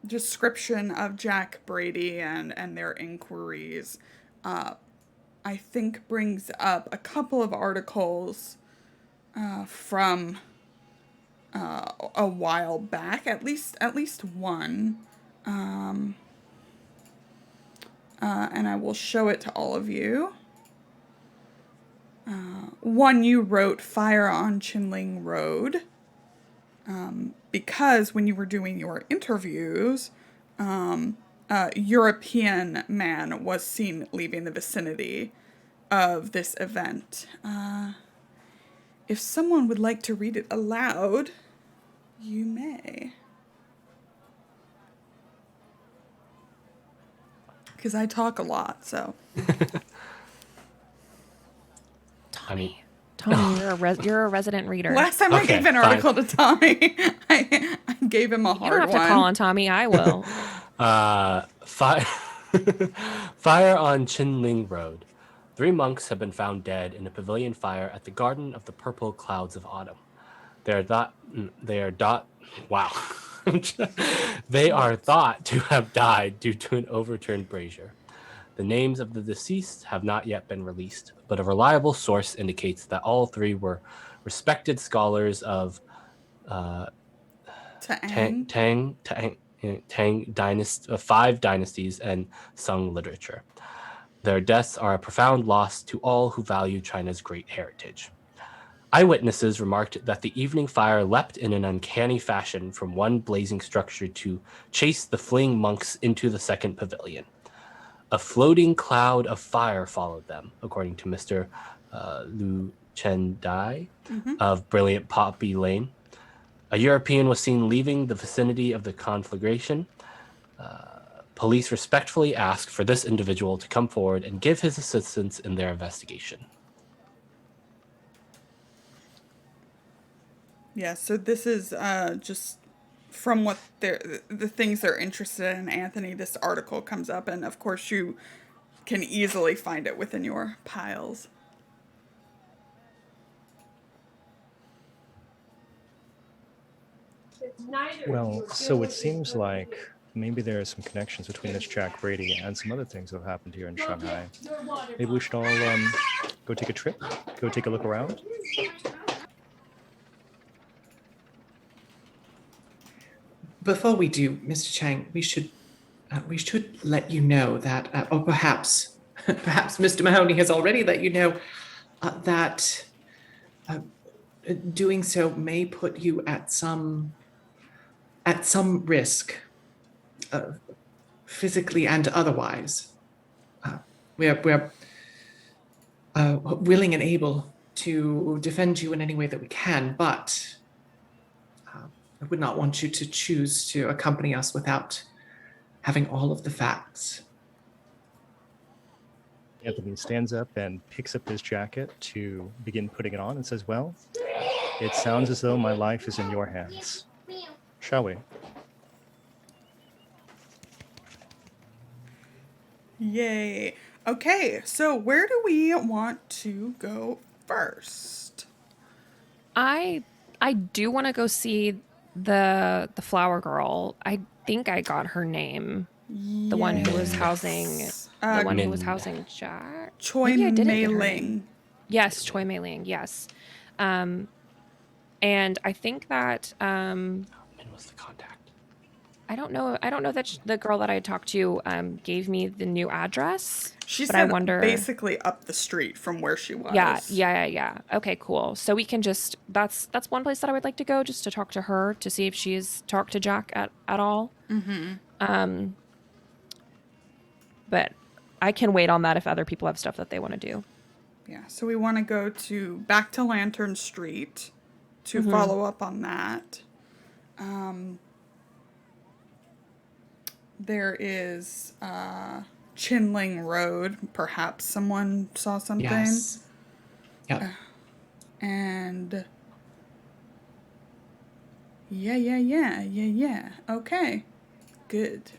description of Jack Brady and their inquiries, I think brings up a couple of articles from a while back, at least one, and I will show it to all of you. One you wrote, Fire on Chinling Road. Because when you were doing your interviews, a European man was seen leaving the vicinity of this event. If someone would like to read it aloud, you may. Because I talk a lot, so. Tommy, you're a resident reader. Last time I gave an article to Tommy, I gave him a hard one. You don't have to call on Tommy. I will. Fire on Chinling Road. 3 monks have been found dead in a pavilion fire at the Garden of the Purple Clouds of Autumn. They are thought to have died due to an overturned brazier. The names of the deceased have not yet been released, but a reliable source indicates that all 3 were respected scholars of Tang dynasty, 5 dynasties and Sung literature. Their deaths are a profound loss to all who value China's great heritage. Eyewitnesses remarked that the evening fire leapt in an uncanny fashion from one blazing structure to chase the fleeing monks into the second pavilion. A floating cloud of fire followed them, according to Mr. Lu Chen Dai of Brilliant Poppy Lane. A European was seen leaving the vicinity of the conflagration. Police respectfully asked for this individual to come forward and give his assistance in their investigation. Yeah, so this is just from what the things they're interested in, Anthony. This article comes up, and of course you can easily find it within your piles. Well, so it seems like maybe there are some connections between this Jack Brady and some other things that have happened here in Shanghai. Maybe we should all go take a trip, go take a look around. Before we do, Mr. Chang, we should let you know that, or perhaps Mr. Mahoney has already let you know that doing so may put you at some risk, physically and otherwise. We're willing and able to defend you in any way that we can, but I would not want you to choose to accompany us without having all of the facts. Anthony stands up and picks up his jacket to begin putting it on and says, well, it sounds as though my life is in your hands. Shall we? Yay. Okay, so where do we want to go first? I do want to go see the flower girl. I think I got her name. The one who was housing who was housing Jack. Choi Mei Ling. Yes, Choi Mei Ling. Yes. And I think that Min was the contact. I don't know that the girl that I talked to gave me the new address. She but said I wonder basically up the street from where she was. Yeah. Okay, cool. So we can just that's one place that I would like to go, just to talk to her to see if she's talked to Jack at all. But I can wait on that if other people have stuff that they want to do. Yeah, so we want to go back to Lantern Street to follow up on that. There is Chinling Road. Perhaps someone saw something. Yes. Yep. And yeah. Okay. Good.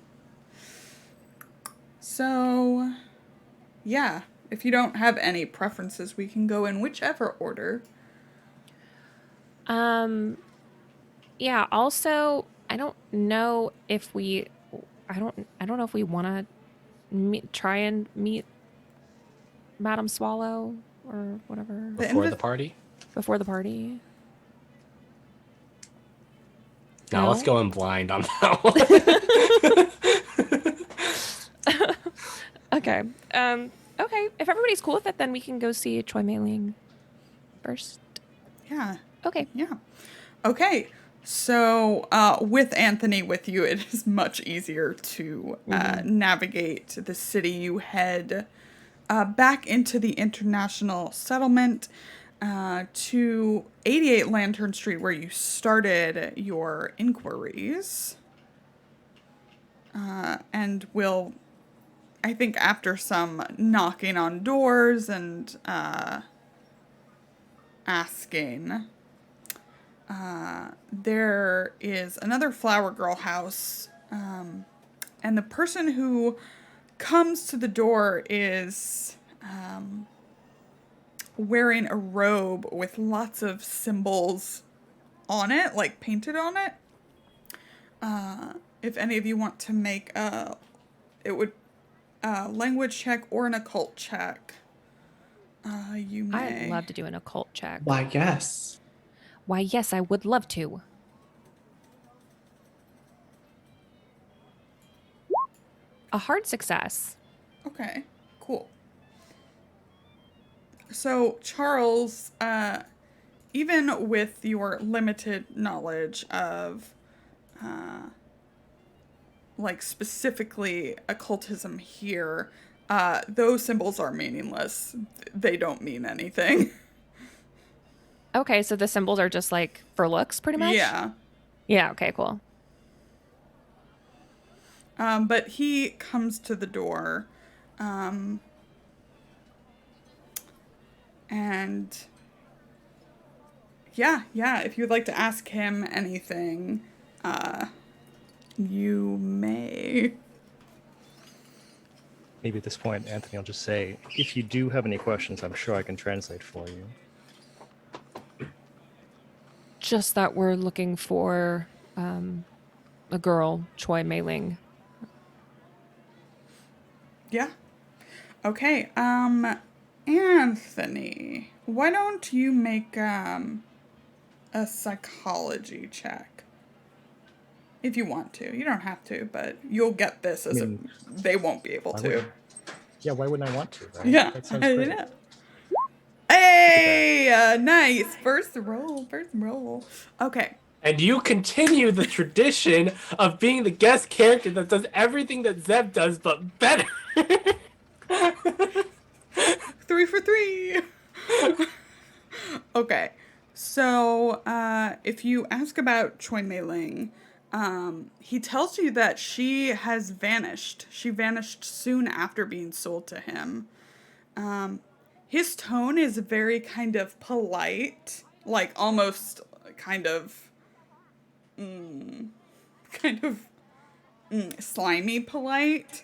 So, yeah, if you don't have any preferences, we can go in whichever order. Yeah, also, I don't know if we want to try and meet Madame Swallow or whatever Before the party? before the party. No, let's go in blind on that one. Okay. Okay. If everybody's cool with it, then we can go see Choi Mei-ling first. Yeah. Okay. Yeah. Okay. So, with Anthony with you, it is much easier to navigate the city. You head back into the international settlement to 88 Lantern Street, where you started your inquiries. And will, I think, after some knocking on doors and asking, there is another Flower Girl house, and the person who comes to the door is wearing a robe with lots of symbols on it, like painted on it. If any of you want to make language check or an occult check, you may. I'd love to do an occult check. Why, yes. Why, yes, I would love to. A hard success. Okay, cool. So, Charles, even with your limited knowledge of, like, specifically occultism here, those symbols are meaningless. They don't mean anything. Okay, so the symbols are just like for looks, pretty much? Yeah. Yeah, okay, cool. But he comes to the door, and yeah, if you'd like to ask him anything, you may. Maybe at this point, Anthony will just say, if you do have any questions, I'm sure I can translate for you. Just that we're looking for a girl, Choi Mei-ling. Yeah. Okay, Anthony, why don't you make, a psychology check? If you want to. You don't have to, but you'll get this as they won't be able to. Why wouldn't I want to, right? Yeah, That sounds I great. know. Hey, nice. First roll. Okay. And you continue the tradition of being the guest character that does everything that Zeb does, but better. 3 for 3. Okay. So, if you ask about Choi Mei-ling, he tells you that she has vanished. She vanished soon after being sold to him. His tone is very kind of polite, like almost kind of slimy polite.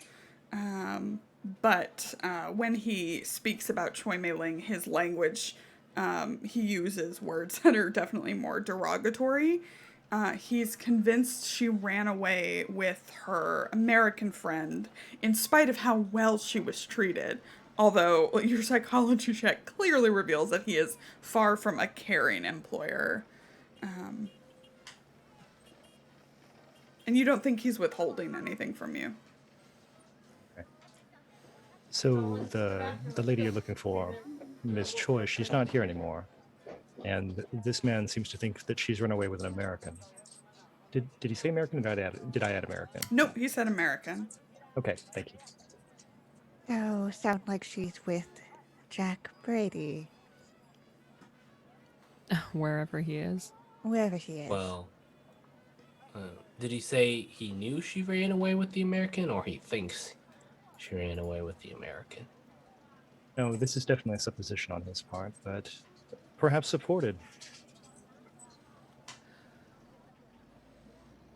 But when he speaks about Choi Mei-ling, his language, he uses words that are definitely more derogatory. He's convinced she ran away with her American friend in spite of how well she was treated. Although your psychology check clearly reveals that he is far from a caring employer. And you don't think he's withholding anything from you. So the lady you're looking for, Miss Choi, she's not here anymore. And this man seems to think that she's run away with an American. Did he say American, or did I add American? Nope, he said American. Okay, thank you. So, sound like she's with Jack Brady, Wherever he is. wherever she is. Well, did he say he knew she ran away with the American, or he thinks she ran away with the American? No, this is definitely a supposition on his part, but perhaps supported.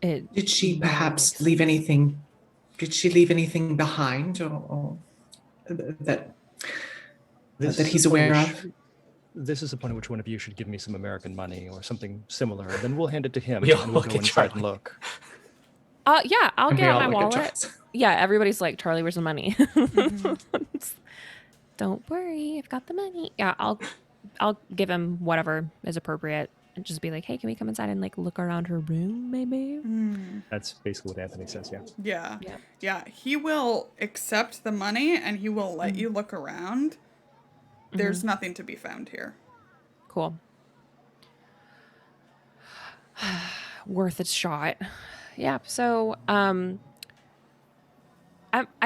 Did she perhaps leave anything? Did she leave anything behind, or that he's aware of? This is the point at which one of you should give me some American money or something similar, and then we'll hand it to him, We all and we'll look go at inside Charlie. and look. Yeah, I'll And get we out all my look at wallet. Charles. Yeah, everybody's like, Charlie, where's the money? Don't worry, I've got the money. Yeah, I'll give him whatever is appropriate and just be like, hey, can we come inside and like look around her room, maybe? That's basically what Anthony says, yeah. Yeah. Yeah. Yeah. He will accept the money and he will let you look around. There's nothing to be found here. Cool. Worth its shot. Yeah. So, I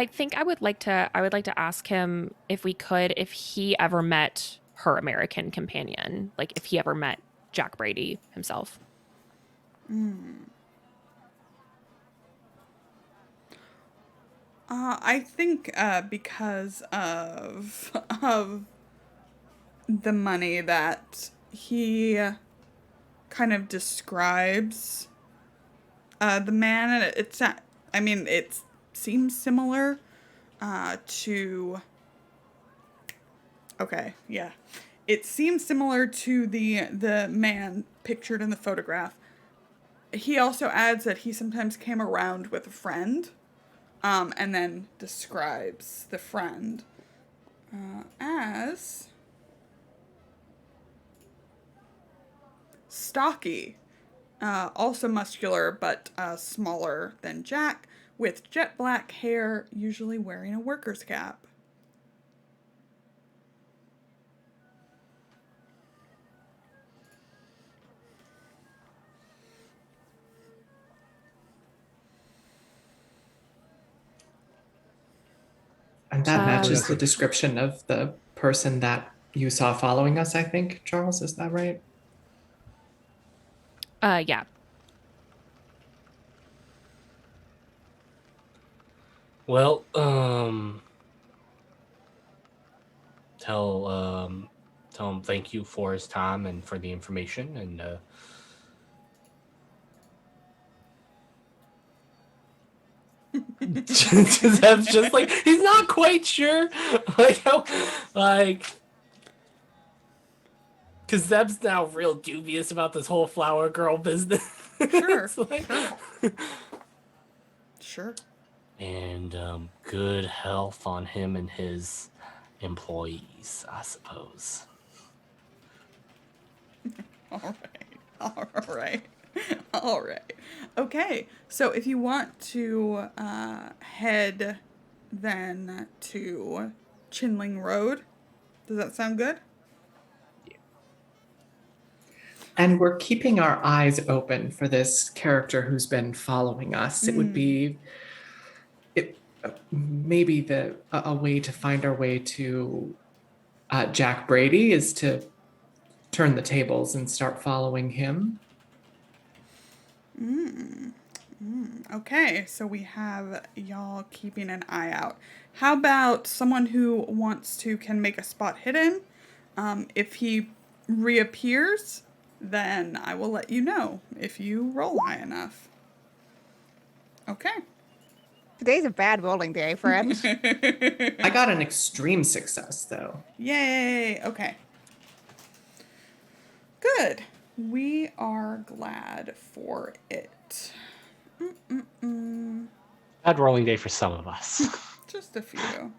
think I would like to ask him if he ever met her American companion, like if he ever met Jack Brady himself. I think because of the money that he kind of describes the man, and it's not, I mean, it seems similar to, okay, yeah. It seems similar to the man pictured in the photograph. He also adds that he sometimes came around with a friend, and then describes the friend as stocky, also muscular, but smaller than Jack, with jet black hair, usually wearing a worker's cap. And that matches the description of the person that you saw following us, I think. Charles, is that right? Yeah. Well, tell him thank you for his time and for the information, and Zeb's just like, he's not quite sure, because Zeb's now real dubious about this whole flower girl business. Sure, It's like- Sure. And good health on him and his employees, I suppose. All right. Okay, so if you want to head then to Chinling Road, does that sound good? And we're keeping our eyes open for this character who's been following us. It would be maybe a way to find our way to Jack Brady is to turn the tables and start following him. Okay, so we have y'all keeping an eye out. How about someone who can make a spot hidden? If he reappears, then I will let you know if you roll high enough. Okay. Today's a bad rolling day, friends. I got an extreme success, though. Yay! Okay. Good. We are glad for it. Bad rolling day for some of us. Just a few.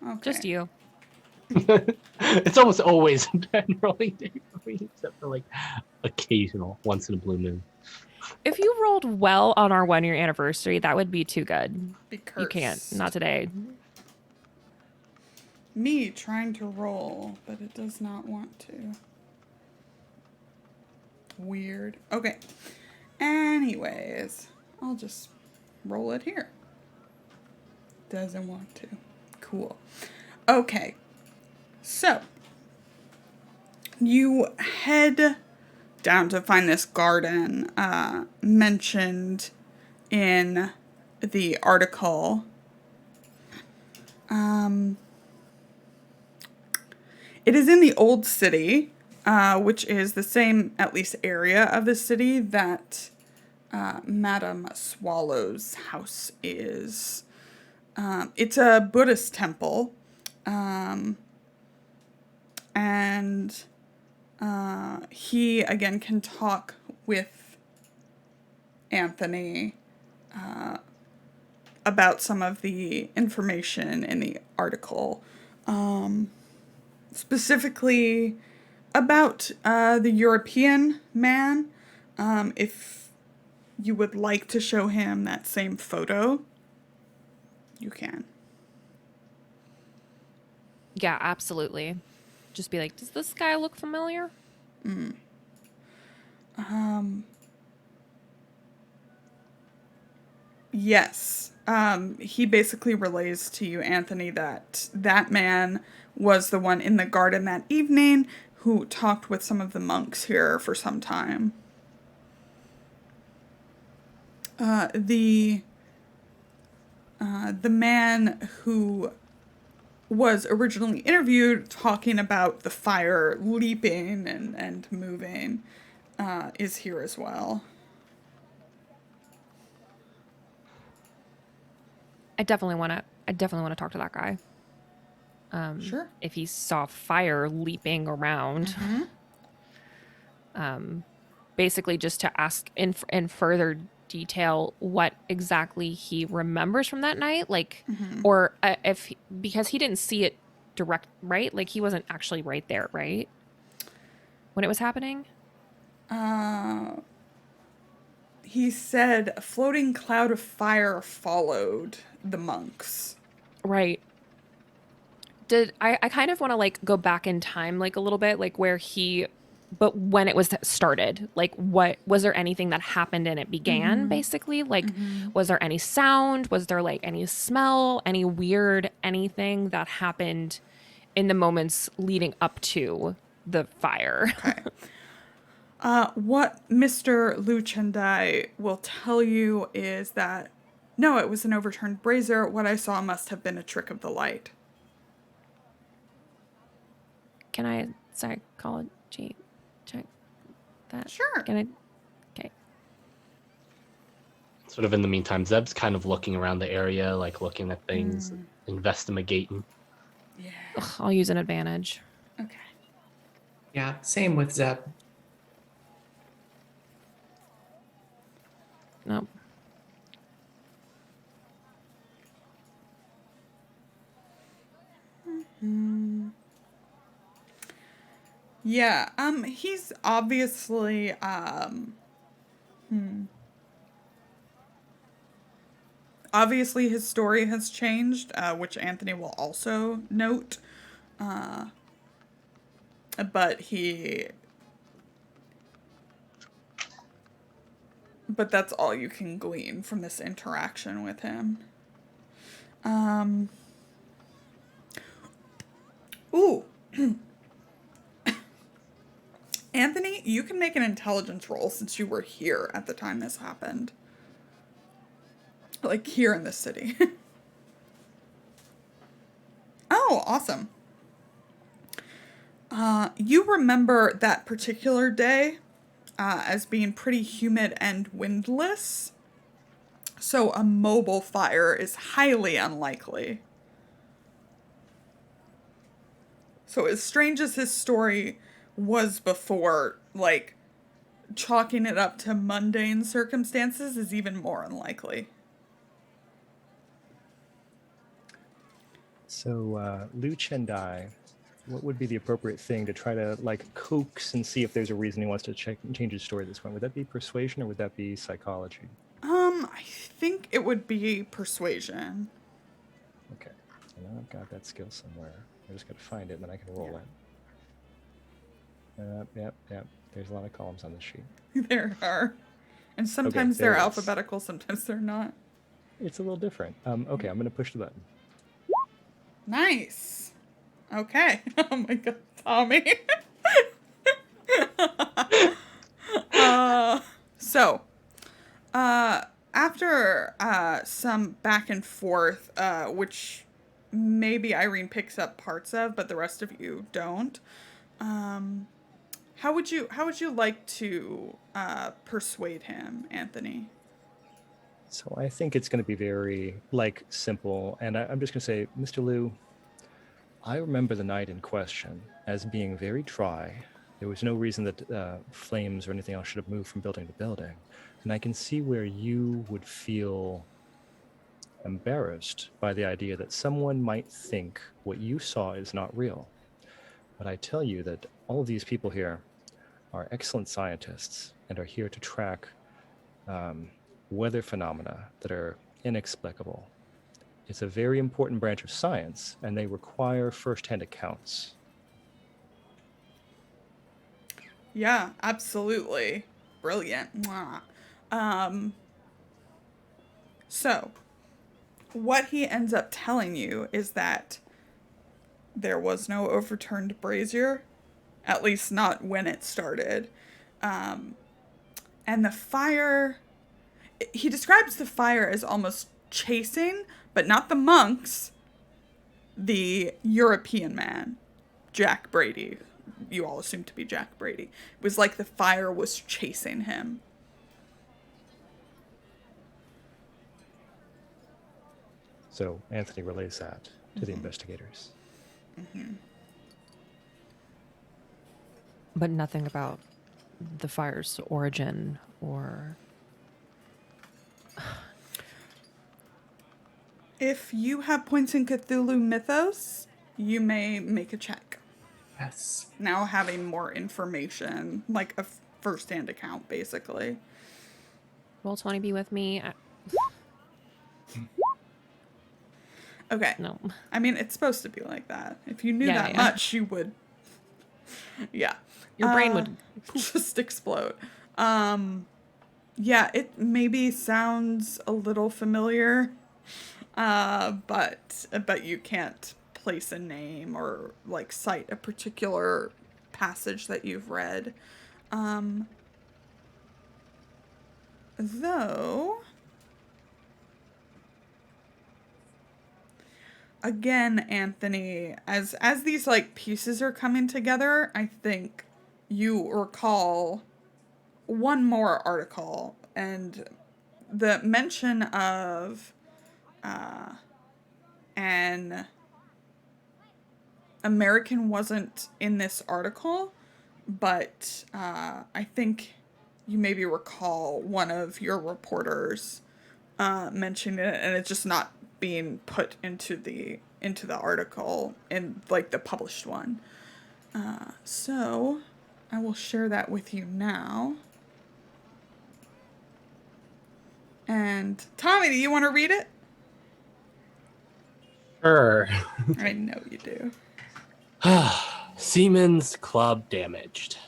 Okay. Just you. It's almost always a bad rolling day for me, except for like occasional, once in a blue moon. If you rolled well on our 1 year anniversary, that would be too good. Be cursed. You can't. Not today. Me trying to roll, but it does not want to. Weird. Okay. Anyways, I'll just roll it here. Doesn't want to. Cool. Okay. So, you head down to find this garden mentioned in the article. It is in the old city, which is the same, at least, area of the city that Madame Swallow's house is. It's a Buddhist temple, and he, again, can talk with Anthony about some of the information in the article. Specifically about the European man. If you would like to show him that same photo, you can. Yeah, absolutely. Just be like, does this guy look familiar? Yes. He basically relays to you, Anthony, that that man was the one in the garden that evening who talked with some of the monks here for some time. The man who was originally interviewed talking about the fire leaping and moving is here as well. I definitely want to talk to that guy. Sure. If he saw fire leaping around. Basically just to ask in further detail what exactly he remembers from that night, like, or because he didn't see it direct, right? Like he wasn't actually right there, right? When it was happening? He said a floating cloud I followed the monks. Right. I kind of want to like go back in time like a little bit, like but when it was started, like what was there anything that happened and it began basically? Like was there any sound? Was there like any smell, any weird anything that happened in the moments leading up to the fire? Okay. What Mr. Luchendai will tell you is that, no, it was an overturned brazier. What I saw must have been a trick of the light. Can I psychology check that? Sure. Okay. Sort of in the meantime, Zeb's kind of looking around the area, like looking at things, investigating. Yeah. Ugh, I'll use an advantage. Okay. Yeah, same with Zeb. Nope. Yeah, he's obviously, obviously his story has changed, which Anthony will also note, but that's all you can glean from this interaction with him. Ooh. Anthony, you can make an intelligence roll since you were here at the time this happened. Like, here in the city. Oh, awesome. You remember that particular day as being pretty humid and windless. So a mobile fire is highly unlikely. So as strange as his story was before, like, chalking it up to mundane circumstances is even more unlikely. So Lu Chendai what would be the appropriate thing to try to like coax and see if there's a reason he wants to change his story this way? Would that be persuasion or would that be psychology? I think it would be persuasion. Okay. I know I've got that skill somewhere. I just got to find it and then I can roll it. Yep. There's a lot of columns on this sheet. There are. And sometimes there they're it is. alphabetical, sometimes they're not. It's a little different. Okay, I'm going to push the button. Nice. Okay. Oh my god, Tommy. After some back and forth, which maybe Irene picks up parts of, but the rest of you don't, how would you like to persuade him, Anthony? So I think it's going to be very simple, and I'm just going to say, Mr. Liu, I remember the night in question as being very dry. There was no reason that flames or anything else should have moved from building to building. And I can see where you would feel embarrassed by the idea that someone might think what you saw is not real. But I tell you that all of these people here are excellent scientists and are here to track weather phenomena that are inexplicable. It's a very important branch of science, and they require firsthand accounts. Yeah, absolutely. Brilliant. Mwah. So, what he ends up telling you is that there was no overturned brazier, at least not when it started. And the fire, he describes the fire as almost chasing, but not the monks, the European man, Jack Brady. You all assume to be Jack Brady. It was like the fire was chasing him. So Anthony relays that to the investigators. Mm-hmm. But nothing about the fire's origin or... If you have points in Cthulhu Mythos, you may make a check. Yes. Now having more information, like a first-hand account, basically. Roll 20 be with me. Okay. No. I mean, it's supposed to be like that. If you knew that Yeah. much, you would... Yeah. Your brain would just explode. Yeah, it maybe sounds a little familiar, but you can't place a name or like cite a particular passage that you've read. Though, again, Anthony, as these like pieces are coming together, I think you recall one more article, and the mention of an American wasn't in this article, but I think you maybe recall one of your reporters mentioning it, and it's just not being put into the article in like the published one. So I will share that with you now. And Tommy, do you want to read it? Sure. I know you do. Siemens Club damaged.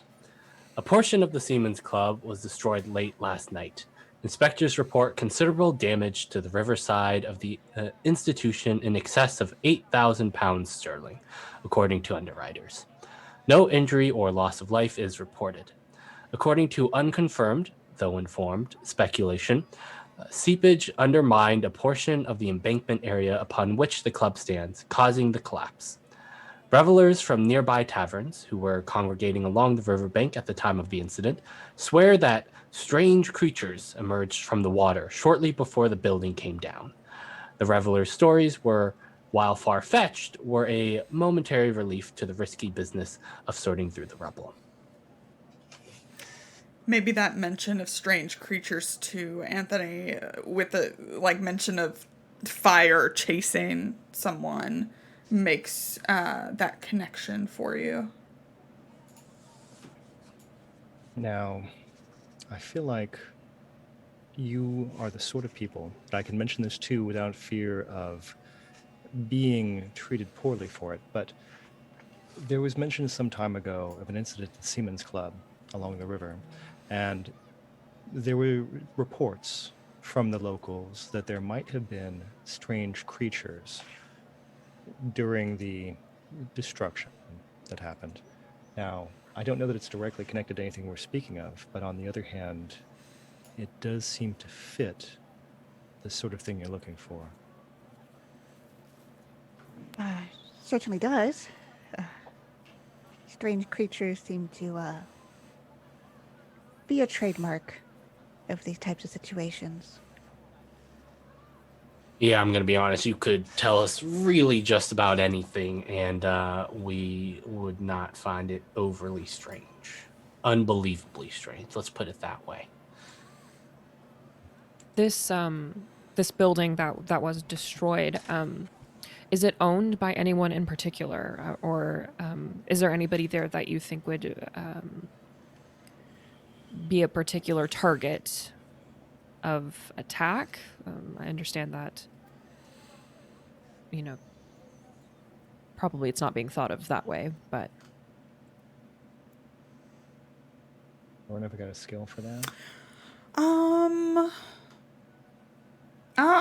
A portion of the Siemens Club was destroyed late last night. Inspectors report considerable damage to the riverside of the institution in excess of £8,000 sterling, according to underwriters. No injury or loss of life is reported. According to unconfirmed, though informed, speculation, seepage undermined a portion of the embankment area upon which the club stands, causing the collapse. Revelers from nearby taverns, who were congregating along the riverbank at the time of the incident, swear that strange creatures emerged from the water shortly before the building came down. The revelers' stories were, while far-fetched, were a momentary relief to the risky business of sorting through the rubble. Maybe that mention of strange creatures to Anthony with the like mention of fire chasing someone makes that connection for you. Now, I feel like you are the sort of people that I can mention this to without fear of being treated poorly for it, but there was mention some time ago of an incident at the Siemens Club along the river, and there were reports from the locals that there might have been strange creatures during the destruction that happened. Now, I don't know that it's directly connected to anything we're speaking of, but on the other hand, it does seem to fit the sort of thing you're looking for. Certainly does. Strange creatures seem to be a trademark of these types of situations. Yeah, I'm going to be honest. You could tell us really just about anything, and we would not find it overly strange. Unbelievably strange. Let's put it that way. This this building that was destroyed, is it owned by anyone in particular, or is there anybody there that you think would be a particular target of attack? I understand that, probably it's not being thought of that way, but Or never got a skill for that.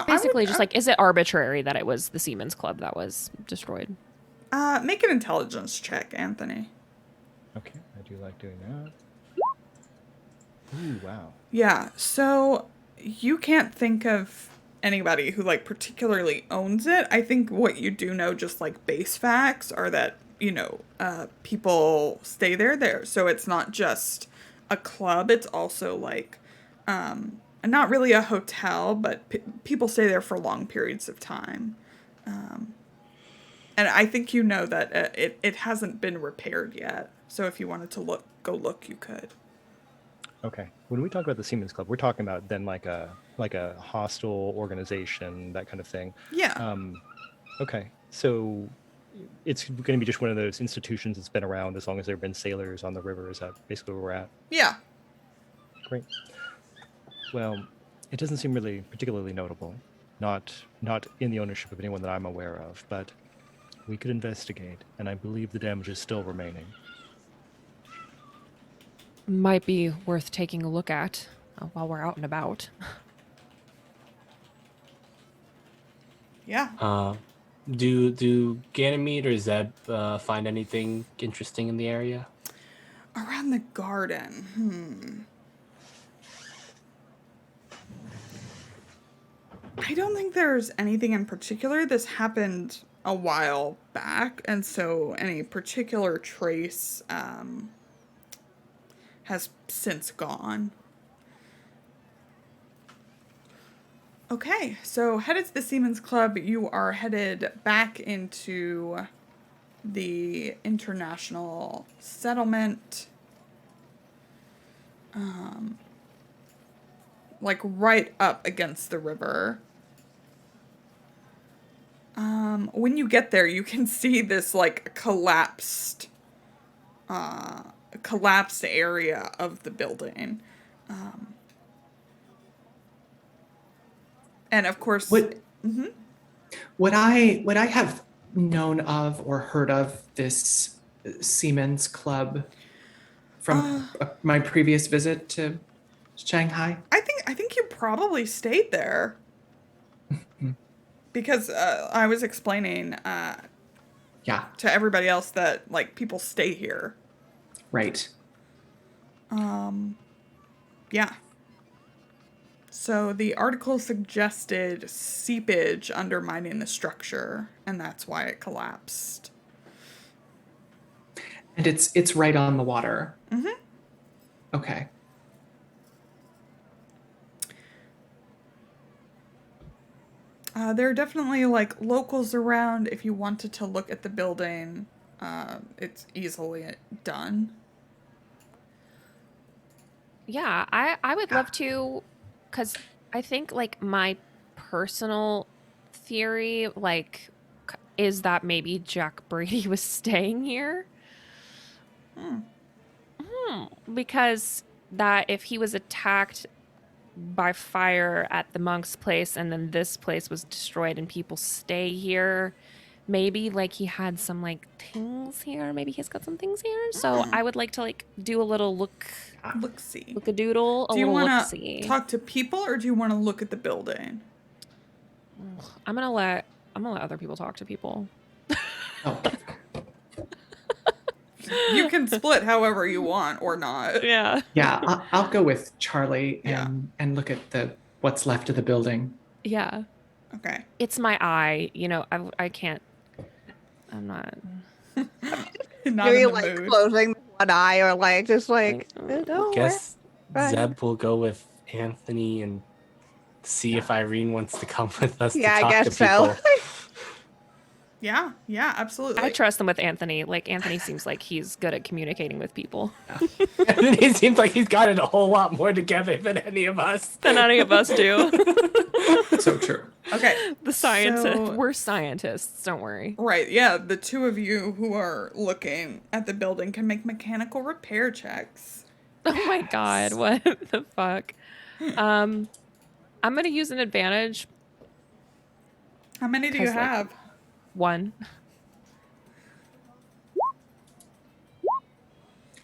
basically just like, is it arbitrary that it was the Siemens Club that was destroyed? Make an intelligence check, Anthony. Okay, I do like doing that. Ooh, wow. Yeah, so you can't think of anybody who like particularly owns it. I think what you do know, just like base facts, are that people stay there. So it's not just a club, it's also like not really a hotel, but people stay there for long periods of time. And I think you know that it hasn't been repaired yet, so if you wanted to go look, you could. Okay. When we talk about the Siemens Club, we're talking about then like a hostile organization, that kind of thing. Yeah. Okay. So it's going to be just one of those institutions that's been around as long as there have been sailors on the river. Is that basically where we're at? Yeah. Great. Well, it doesn't seem really particularly notable. Not in the ownership of anyone that I'm aware of, but we could investigate, and I believe the damage is still remaining. Might be worth taking a look at while we're out and about. Yeah. Do Ganymede or Zeb find anything interesting in the area? Around the garden. I don't think there's anything in particular. This happened a while back, and so any particular trace has since gone. Okay, so headed to the Siemens Club, you are headed back into the international settlement. Like right up against the river. When you get there, you can see this like collapsed area of the building. And of course, Would I have known of or heard of this Siemens Club from my previous visit to Shanghai? I think you probably stayed there. Because I was explaining to everybody else that like people stay here. Right. Yeah. So the article suggested seepage undermining the structure, and that's why it collapsed. And it's right on the water. Mm-hmm. Okay. There are definitely like locals around. If you wanted to look at the building, it's easily done. Yeah, I would love to, because I think like my personal theory, like is that maybe Jack Brady was staying here. Because that if he was attacked by fire at the monk's place and then this place was destroyed and people stay here, maybe like he had some like things here. Maybe he's got some things here. So I would like to like do a little Look-see. look a doodle. Do you want want to to talk to people or do you want to look at the building? I'm gonna let other people talk to people. Oh, You can split however you want or not. Yeah. yeah, I'll go with Charlie Yeah. and look at what's left of the building. Yeah. Okay. It's my eye. You know, I can't. I'm not. Not Maybe in the like mood. closing one eye or like just like don't Guess Right. Zeb will go with Anthony and see if Irene wants to come with us Yeah, I to talk guess to so. people. Yeah, absolutely. I trust them with Anthony. Like Anthony seems like he's good at communicating with people. It seems like he's got it a whole lot more together than any of us. Than any of us do. So true. Okay. The scientists. So- We're scientists. Don't worry. Right, yeah, the two of you who are looking at the building can make mechanical repair checks. Oh my god! What the fuck? I'm gonna use an advantage. How many do you 'Cause, like, have? 1.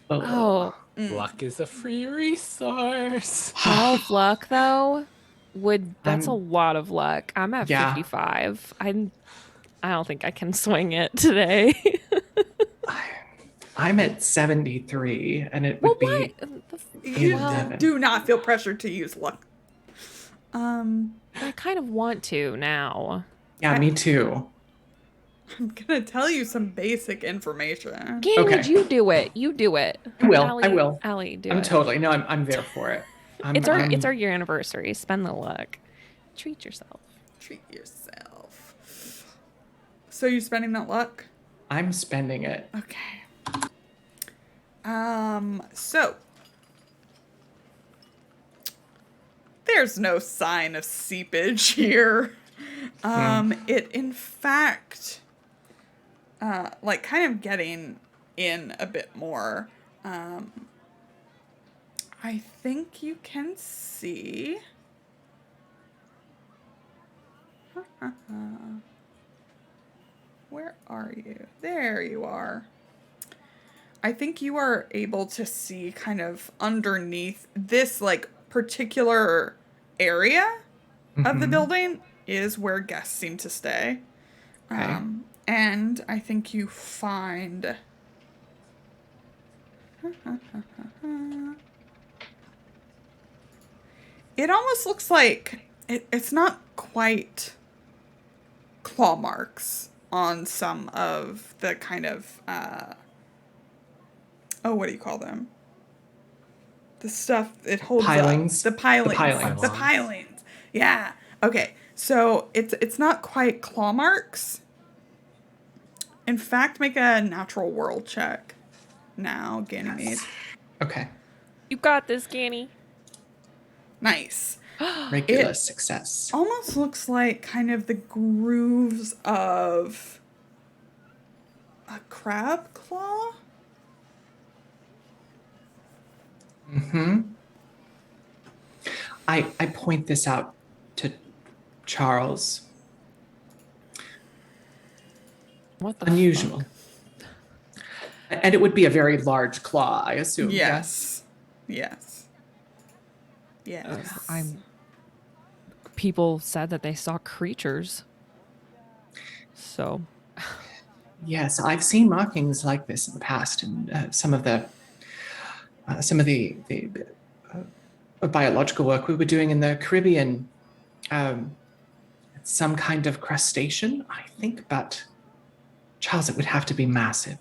Oh. Oh, Luck is a free resource. 12 luck though. That's a I'm- lot of luck. I'm at Yeah. 55. I don't think I can swing it today. I'm at 73, and it would well, be. what? You Well- do not feel pressured to use luck. I kind of want to now. Yeah, me too. I'm gonna tell you some basic information. Gabe, Okay. would you do it? You do it. I will. I will. Allie, do I'm it. totally no. I'm there for it. It's our year anniversary. Spend the luck. Treat yourself. Treat yourself. So you spending that luck? I'm spending it. Okay. So there's no sign of seepage here. It in fact, like kind of getting in a bit more. I think you can see. Where are you? There you are. I think you are able to see kind of underneath this like particular area of the Mhm. building is where guests seem to stay. Okay. And I think you find it almost looks like it's not quite claw marks on some of the kind of what do you call them? The stuff it holds Pilings? up. The pilings. The pilings. The pilings. Yeah. Okay. So it's not quite claw marks. In fact, make a natural world check now, Ganymede. Okay. You got this, Ganny. Nice. Regular success. Almost looks like kind of the grooves of a crab claw. Mm-hmm. I point this out to Charles. What the Unusual. fuck? And it would be a very large claw, I assume. Yes. Yes. Yes. People said that they saw creatures. So, Yes, I've seen markings like this in the past, and some of the biological work we were doing in the Caribbean. Some kind of crustacean, I think, but Charles, it would have to be massive.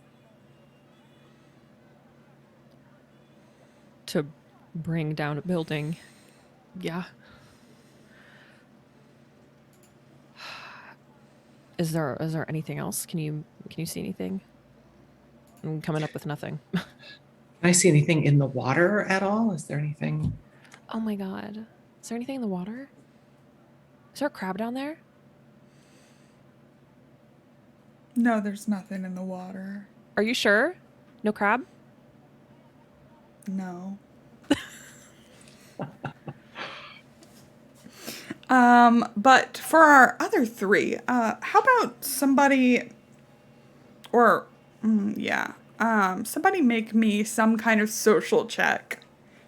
to bring down a building, yeah. Is there anything else? Can you see anything? I'm coming up with nothing. Can I see anything in the water at all? Is there anything? Oh my god. Is there anything in the water? Is there a crab down there? No, there's nothing in the water. Are you sure? No crab? No. But for our other three, how about somebody, or, somebody make me some kind of social check.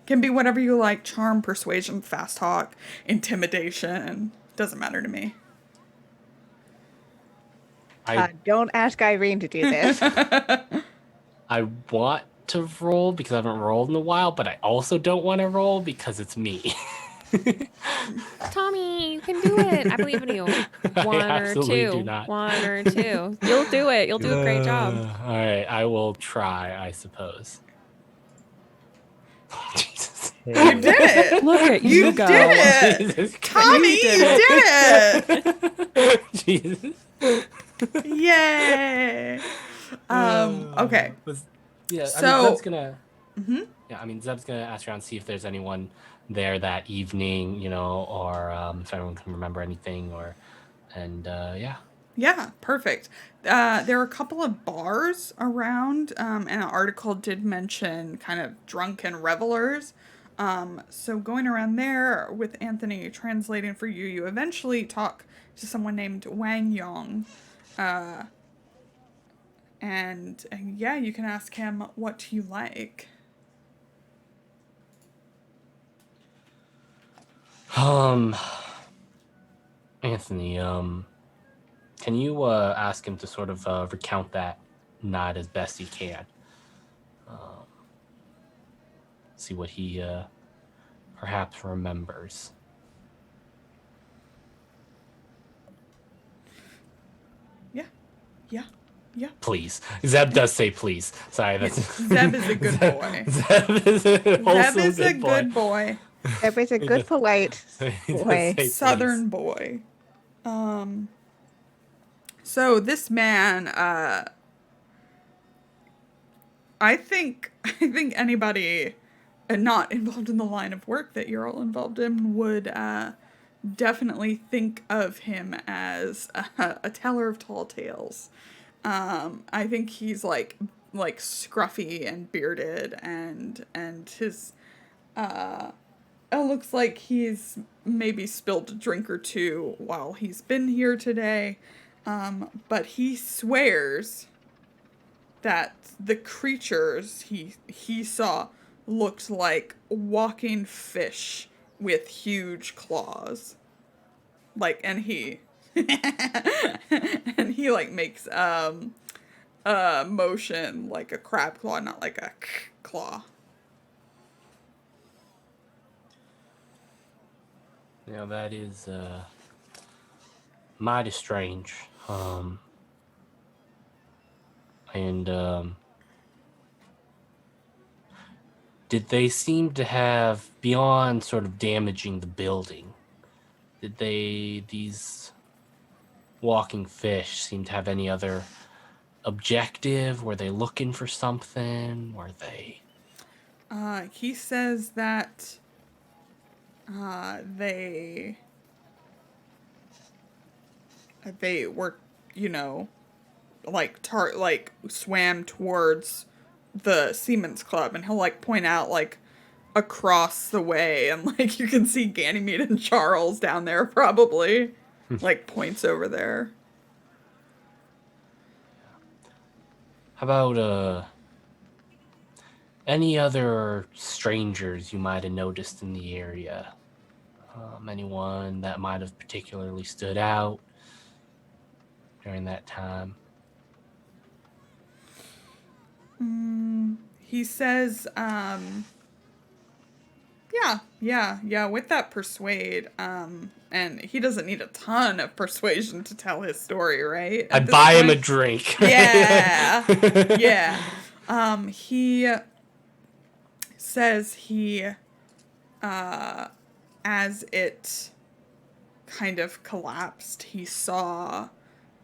Can be whatever you like, charm, persuasion, fast talk, intimidation. Doesn't matter to me. Don't ask Irene to do this. I want to roll because I haven't rolled in a while, but I also don't want to roll because it's me. Tommy, you can do it. I believe in you. One or absolutely two. do not. One or two. You'll do it. You'll do a great job. All right, I will try, I suppose. Jesus. You did it! Look at You you go. did it! Jesus Tommy, you did it! Jesus. Yay! Okay. Yeah, So- I mean, Zeb's gonna. Mhm. Yeah, I mean, Zeb's gonna ask around, see if there's anyone there that evening, you know, or if anyone can remember anything, yeah. Yeah, perfect. There are a couple of bars around, and an article did mention kind of drunken revelers. So going around there with Anthony translating for you, you eventually talk to someone named Wang Yong. And yeah, you can ask him what you like. Anthony, can you ask him to sort of recount that night as best he can? See what he perhaps remembers. Yeah. Please. Zeb does say please. Sorry, that's Zeb is a good boy. Zeb is a Zeb is a good boy. Everybody's a good, polite boy. Southern boy. So this man, I think anybody not involved in the line of work that you're all involved in would definitely think of him as a teller of tall tales. I think he's like scruffy and bearded, and his it looks like he's maybe spilled a drink or two while he's been here today. But he swears that the creatures he saw looked like walking fish with huge claws. Like, and he and he like makes motion like a crab claw, not like a claw. Yeah, that is mighty strange. Did they seem to have, beyond sort of damaging the building, did these walking fish seem to have any other objective? Were they looking for something? Were they... He says that they were, you know, like swam towards the Siemens Club, and he'll like point out like across the way, and like you can see Ganymede and Charles down there probably. Like points over there. How about any other strangers you might have noticed in the area? Anyone that might have particularly stood out during that time? He says, yeah, with that persuade, and he doesn't need a ton of persuasion to tell his story, right? I'd buy him a drink. Yeah, yeah. He says he, as it kind of collapsed, he saw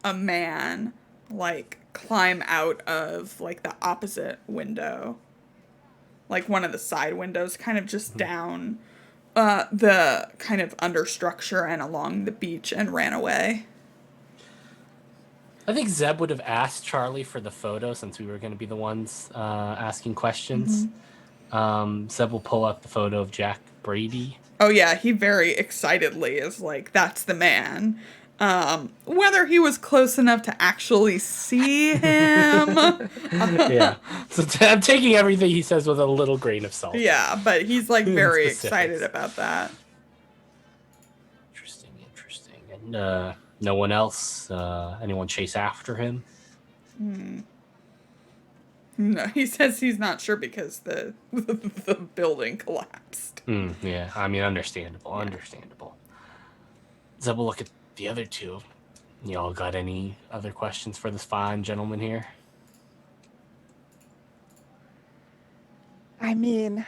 a man, like, climb out of, like, the opposite window. Like, one of the side windows, kind of just down the kind of understructure and along the beach, and ran away. I think Zeb would have asked Charlie for the photo since we were going to be the ones asking questions. Zeb will pull up the photo of Jack Brady. Oh yeah, he very excitedly is like, that's the man. Whether he was close enough to actually see him. Yeah. So I'm taking everything he says with a little grain of salt. Yeah, but he's like very Specifics. excited about that. Interesting. And no one else, anyone chase after him? No, he says he's not sure because the building collapsed. Yeah, I mean, understandable. Zeb will look at the other two. Y'all got any other questions for this fine gentleman here? I mean,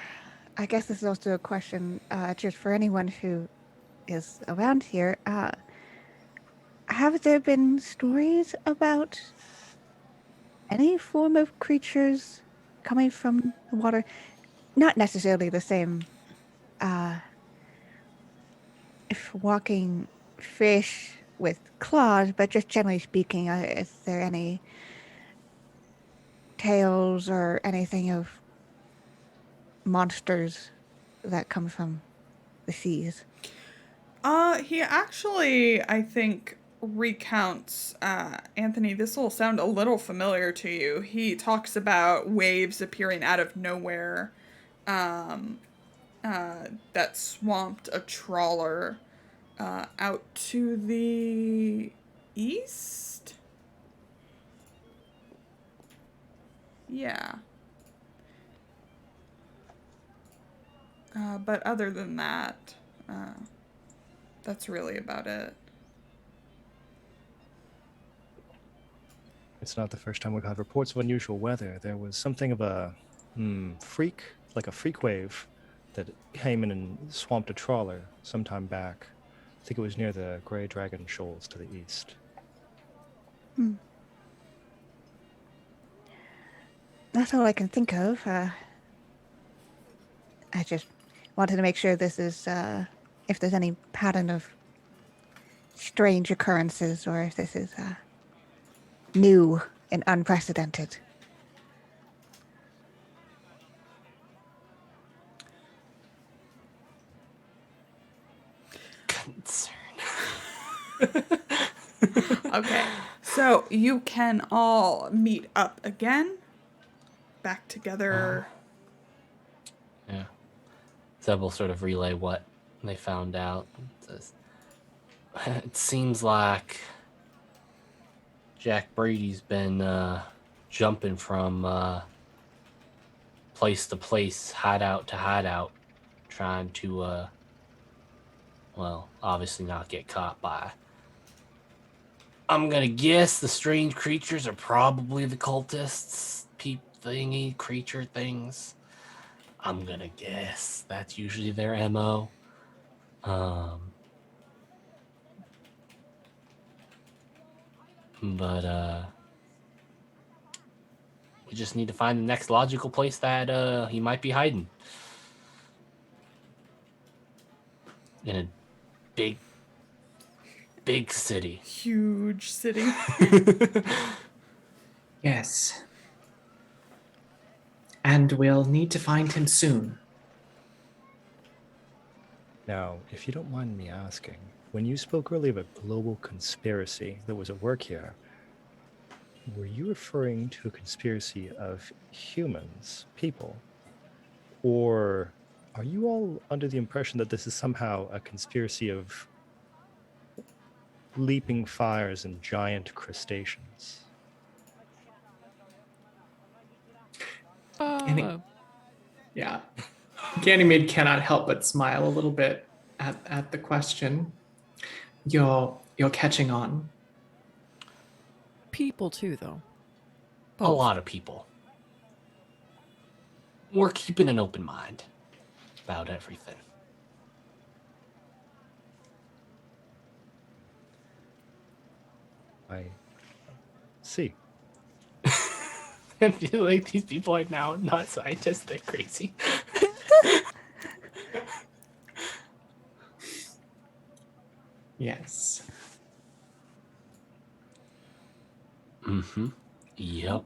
I guess this is also a question just for anyone who is around here. Have there been stories about any form of creatures coming from the water? Not necessarily the same if walking fish with claws, but just generally speaking, is there any tales or anything of monsters that come from the seas? He actually, I think, recounts, Anthony, this will sound a little familiar to you. He talks about waves appearing out of nowhere, that swamped a trawler, out to the east? Yeah. But other than that, that's really about it. It's not the first time we've had reports of unusual weather. There was something of a freak, like a freak wave, that came in and swamped a trawler sometime back. I think it was near the Grey Dragon Shoals to the east. That's all I can think of. I just wanted to make sure this is, if there's any pattern of strange occurrences or if this is new and unprecedented. Concern. Okay, so you can all meet up again, back together. Yeah. Zeb will sort of relay what they found out. It seems like Jack Brady's been jumping from place to place, hideout to hideout, trying to, well, obviously not get caught by. I'm gonna guess the strange creatures are probably the cultists, thingy creature things. I'm gonna guess that's usually their MO. But we just need to find the next logical place that he might be hiding. In a big city. Huge city. Yes. And we'll need to find him soon. Now, if you don't mind me asking, when you spoke earlier of a global conspiracy that was at work here, were you referring to a conspiracy of humans, people? Or are you all under the impression that this is somehow a conspiracy of leaping fires and giant crustaceans? Yeah. Ganymede cannot help but smile a little bit at the question. You're catching on. People too, though. A lot of people. We're keeping an open mind about everything. I see. I feel like these people are now not scientists, they're crazy. Yes. Mm-hmm. Yep.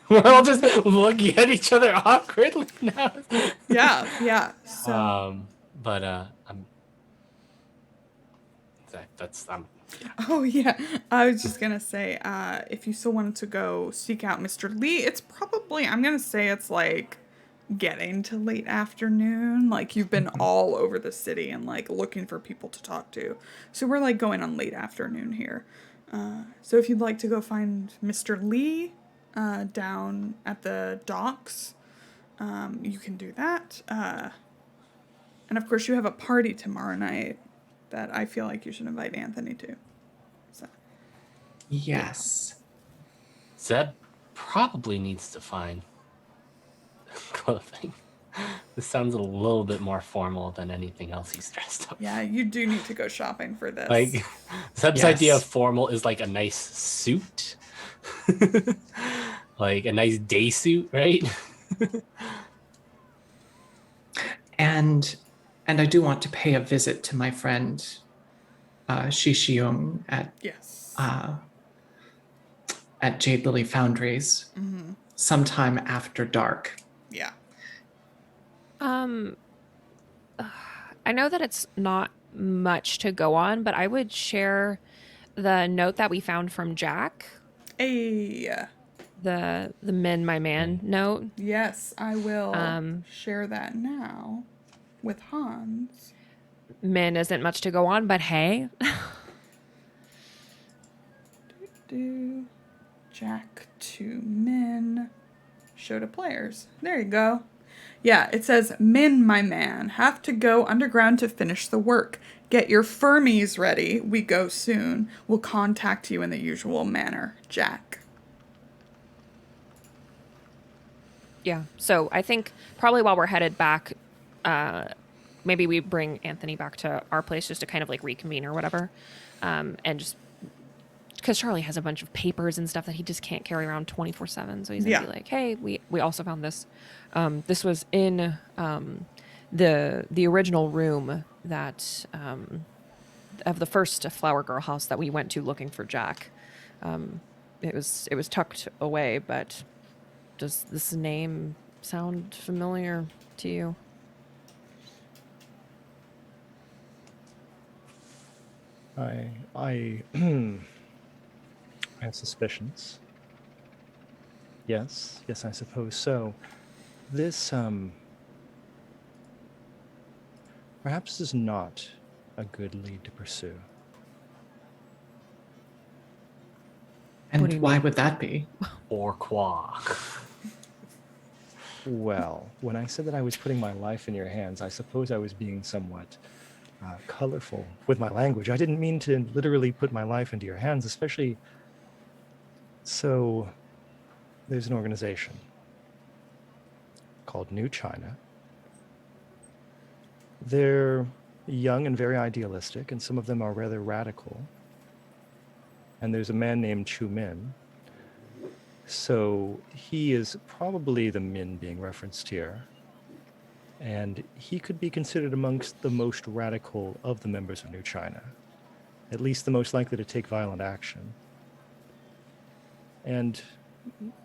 We're all just looking at each other awkwardly now. Yeah. So. But I'm. That's Oh yeah, I was just gonna say, if you still wanted to go seek out Mr. Lee, it's probably, I'm gonna say it's like getting to late afternoon. Like you've been all over the city and like looking for people to talk to. So we're like going on late afternoon here. So if you'd like to go find Mr. Lee down at the docks, you can do that. And of course you have a party tomorrow night that I feel like you should invite Anthony to. So. Yes. Zeb probably needs to find clothing. This sounds a little bit more formal than anything else he's dressed up. Yeah, you do need to go shopping for this. Like Zeb's idea of formal is like a nice suit. Like a nice day suit, right? And I do want to pay a visit to my friend Shi Xiong at Jade Lily Foundries sometime after dark. Yeah. I know that it's not much to go on, but I would share the note that we found from Jack. The Min my man note. Yes, I will share that now with Hans. Min isn't much to go on, but hey. Jack to Min. Show to players. There you go. Yeah, it says, Min, my man, have to go underground to finish the work. Get your Fermies ready. We go soon. We'll contact you in the usual manner. Jack. Yeah, so I think probably while we're headed back, maybe we bring Anthony back to our place just to kind of like reconvene or whatever. And just because Charlie has a bunch of papers and stuff that he just can't carry around 24/7. So he's going to be like, hey, we also found this. This was in the original room that of the first Flower Girl house that we went to looking for Jack. It was tucked away, but does this name sound familiar to you? I have suspicions. Yes, I suppose so. This, perhaps is not a good lead to pursue. And why would that be? Or qua. Well, when I said that I was putting my life in your hands, I suppose I was being somewhat colorful with my language. I didn't mean to literally put my life into your hands, especially. So, there's an organization called New China. They're young and very idealistic, and some of them are rather radical. And there's a man named Chu Min. So he is probably the Min being referenced here. And he could be considered amongst the most radical of the members of New China, at least the most likely to take violent action. And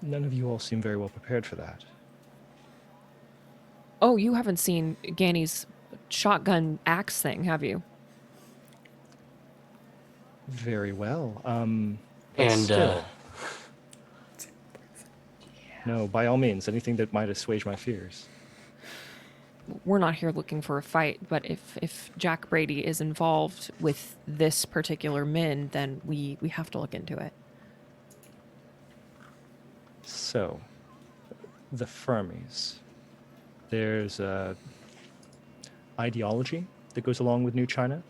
none of you all seem very well prepared for that. Oh, you haven't seen Ganny's shotgun axe thing, have you? Very well. And still. No, by all means, anything that might assuage my fears. We're not here looking for a fight, but if Jack Brady is involved with this particular Min, then we have to look into it. So, the Fermies. There's a ideology that goes along with New China,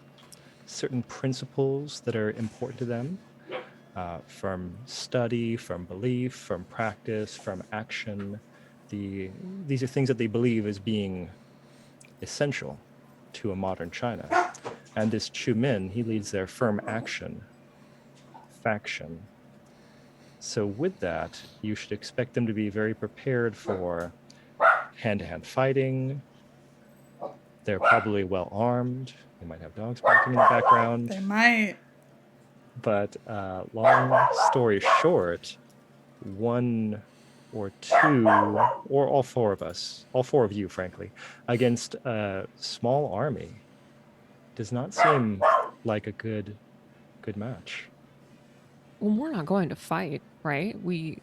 certain principles that are important to them, from study, from belief, from practice, from action. These are things that they believe as being essential to a modern China. And this Chu Min, he leads their firm action faction. So with that, you should expect them to be very prepared for hand-to-hand fighting. They're probably well armed. They might have dogs barking in the background. They might. But long story short, one or two, or all four of us, all four of you, frankly, against a small army does not seem like a good match. Well, we're not going to fight, right? We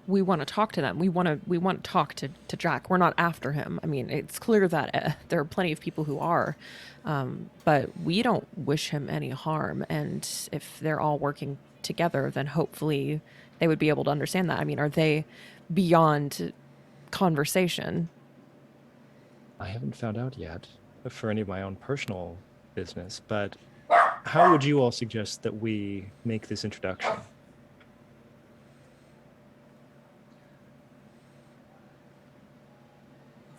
want to talk to them. We want to talk to Jack. We're not after him. I mean, it's clear that there are plenty of people who are, but we don't wish him any harm. And if they're all working together, then hopefully they would be able to understand that. I mean, are they beyond conversation? I haven't found out yet for any of my own personal business, but how would you all suggest that we make this introduction?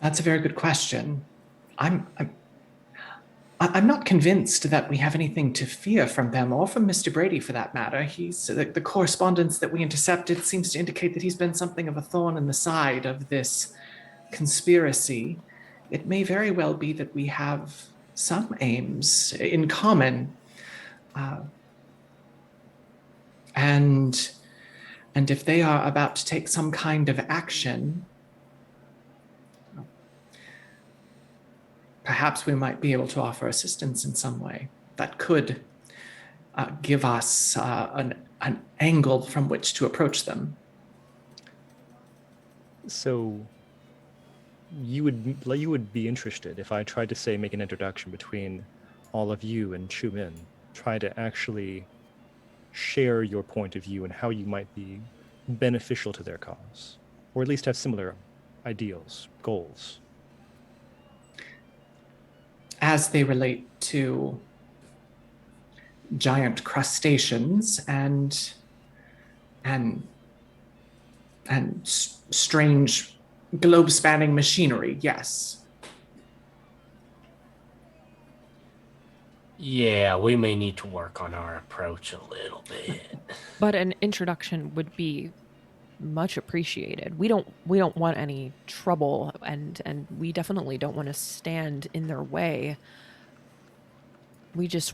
That's a very good question. I'm not convinced that we have anything to fear from them or from Mr. Brady, for that matter. He's the correspondence that we intercepted seems to indicate that he's been something of a thorn in the side of this conspiracy. It may very well be that we have some aims in common, and if they are about to take some kind of action, perhaps we might be able to offer assistance in some way that could give us an angle from which to approach them. So you would be interested if I tried to, say, make an introduction between all of you and Chu Min, try to actually share your point of view and how you might be beneficial to their cause, or at least have similar ideals, goals. As they relate to giant crustaceans and strange globe-spanning machinery, yes. Yeah, we may need to work on our approach a little bit. But an introduction would be much appreciated. We don't want any trouble, and we definitely don't want to stand in their way. We just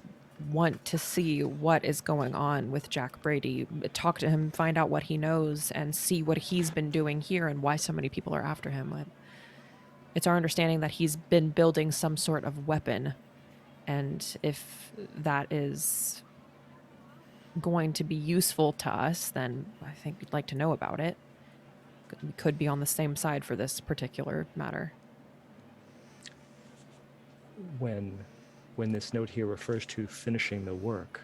want to see what is going on with Jack Brady, talk to him, find out what he knows, and see what he's been doing here and why so many people are after him. It's our understanding that he's been building some sort of weapon, and if that is going to be useful to us, then I think we'd like to know about it. We could be on the same side for this particular matter. When this note here refers to finishing the work,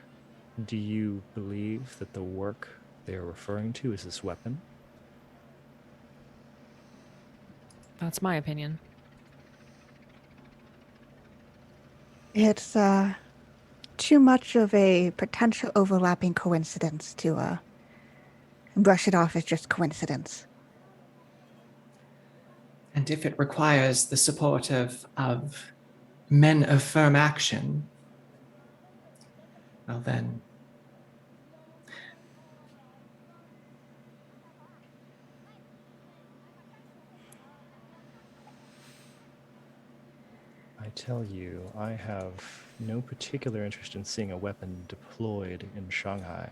do you believe that the work they are referring to is this weapon? That's my opinion. It's too much of a potential overlapping coincidence to brush it off as just coincidence. And if it requires the support of men of firm action, well then, I tell you, I have no particular interest in seeing a weapon deployed in Shanghai.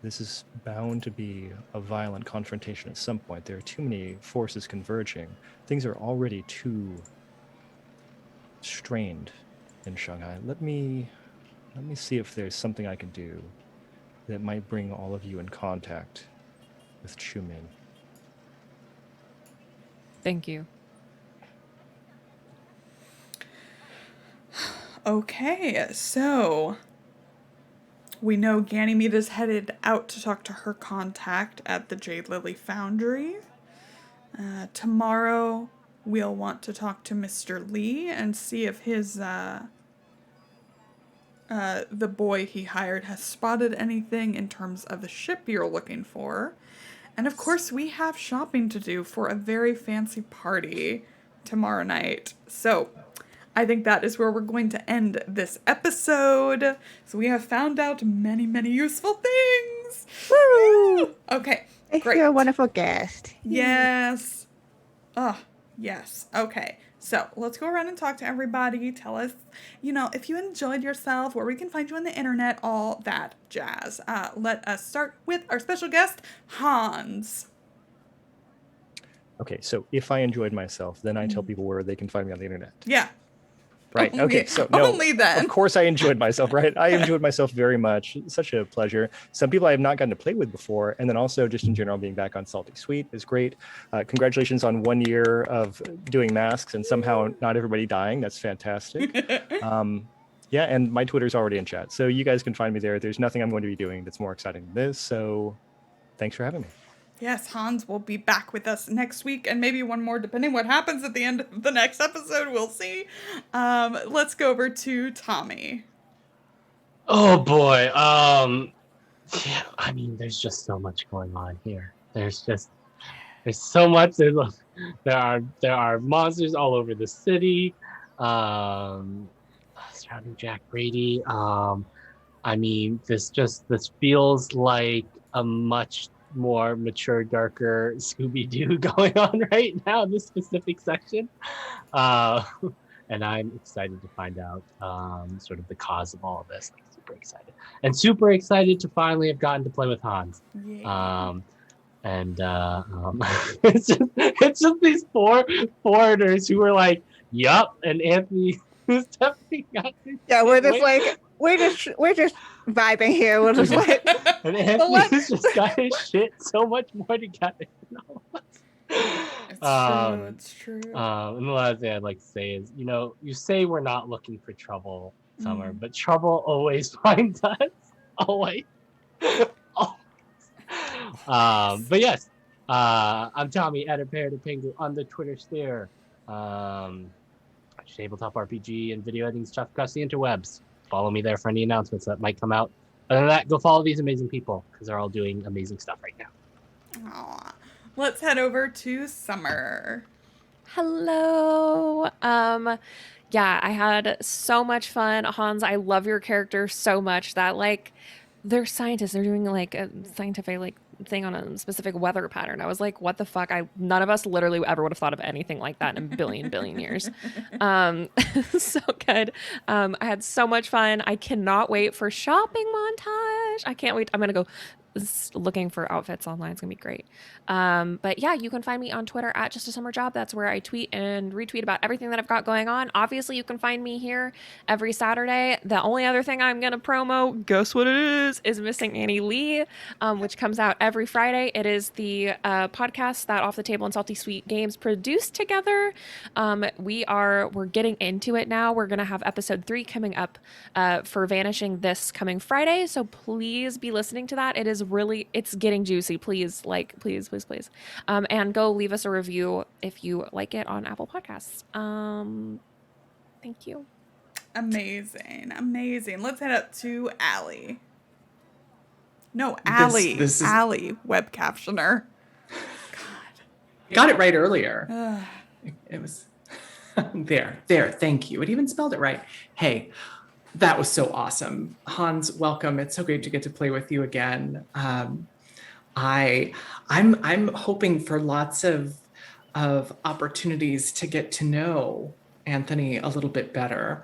This is bound to be a violent confrontation at some point. There are too many forces converging. Things are already too strained in Shanghai. Let me see if there's something I can do that might bring all of you in contact with Chu Min. Thank you. Okay, so we know Ganymede is headed out to talk to her contact at the Jade Lily Foundry. Tomorrow, we'll want to talk to Mr. Lee and see if his, the boy he hired has spotted anything in terms of the ship you're looking for. And of course, we have shopping to do for a very fancy party tomorrow night. So I think that is where we're going to end this episode. So we have found out many, many useful things. Woo! Okay, Thank great. you, a wonderful guest. Yes. Oh, yes. Okay. So let's go around and talk to everybody. Tell us, if you enjoyed yourself, where we can find you on the internet, all that jazz. Let us start with our special guest, Hans. Okay, so if I enjoyed myself, then I tell people where they can find me on the internet. Yeah. Right. Only- Okay. So no, only then. of course I enjoyed myself, right? I enjoyed myself very much. Such a pleasure. Some people I have not gotten to play with before. And then also just in general, being back on Salty Sweet is great. Congratulations on 1 year of doing masks and somehow not everybody dying. That's fantastic. Yeah. And my Twitter's already in chat. So you guys can find me there. There's nothing I'm going to be doing that's more exciting than this. So thanks for having me. Yes, Hans will be back with us next week, and maybe one more, depending what happens at the end of the next episode. We'll see. Let's go over to Tommy. Oh boy. Yeah, I mean, there's just so much going on here. There's so much. There are monsters all over the city. Surrounding Jack Brady. I mean, this feels like a much more mature, darker Scooby-Doo going on right now in this specific section. And I'm excited to find out sort of the cause of all of this. Like, super excited. And super excited to finally have gotten to play with Hans. Yeah. It's just these four foreigners who were like, yup, and Anthony was definitely got this. Yeah, we're just like we're just vibing here. We're just like And Anthony's just got his shit so much more together than all of us. It's true. And the last thing I'd like to say is, you say we're not looking for trouble, Summer, but trouble always finds us. Always. But yes, I'm Tommy, editor to Pingu on the Twitter sphere. Tabletop RPG and video editing stuff across the interwebs. Follow me there for any announcements that might come out. Other than that, go follow these amazing people because they're all doing amazing stuff right now. Aww. Let's head over to Summer. Hello. Yeah, I had so much fun. Hans, I love your character so much that they're scientists. They're doing a scientific thing on a specific weather pattern. I was like, what the fuck? None of us literally ever would have thought of anything like that in a billion years. So good. I had so much fun. I cannot wait for shopping montage. I can't wait. I'm gonna go looking for outfits online. It's gonna be great. But yeah, you can find me on Twitter at Just a Summer Job. That's where I tweet and retweet about everything that I've got going on. Obviously, you can find me here every Saturday. The only other thing I'm gonna promo, guess what it is Missing Annie Lee, which comes out every Friday. It is the podcast that Off the Table and Salty Sweet Games produced together. We're getting into it now. We're gonna have episode 3 coming up for Vanishing this coming Friday. So please be listening to that. It's getting juicy. Please. And go leave us a review if you like it on Apple Podcasts. Thank you. Amazing. Let's head up to Allie. No, Allie. This is Allie, web captioner. Got it right earlier. It was there. Thank you. It even spelled it right. Hey, that was so awesome. Hans, welcome. It's so great to get to play with you again. I'm hoping for lots of opportunities to get to know Anthony a little bit better.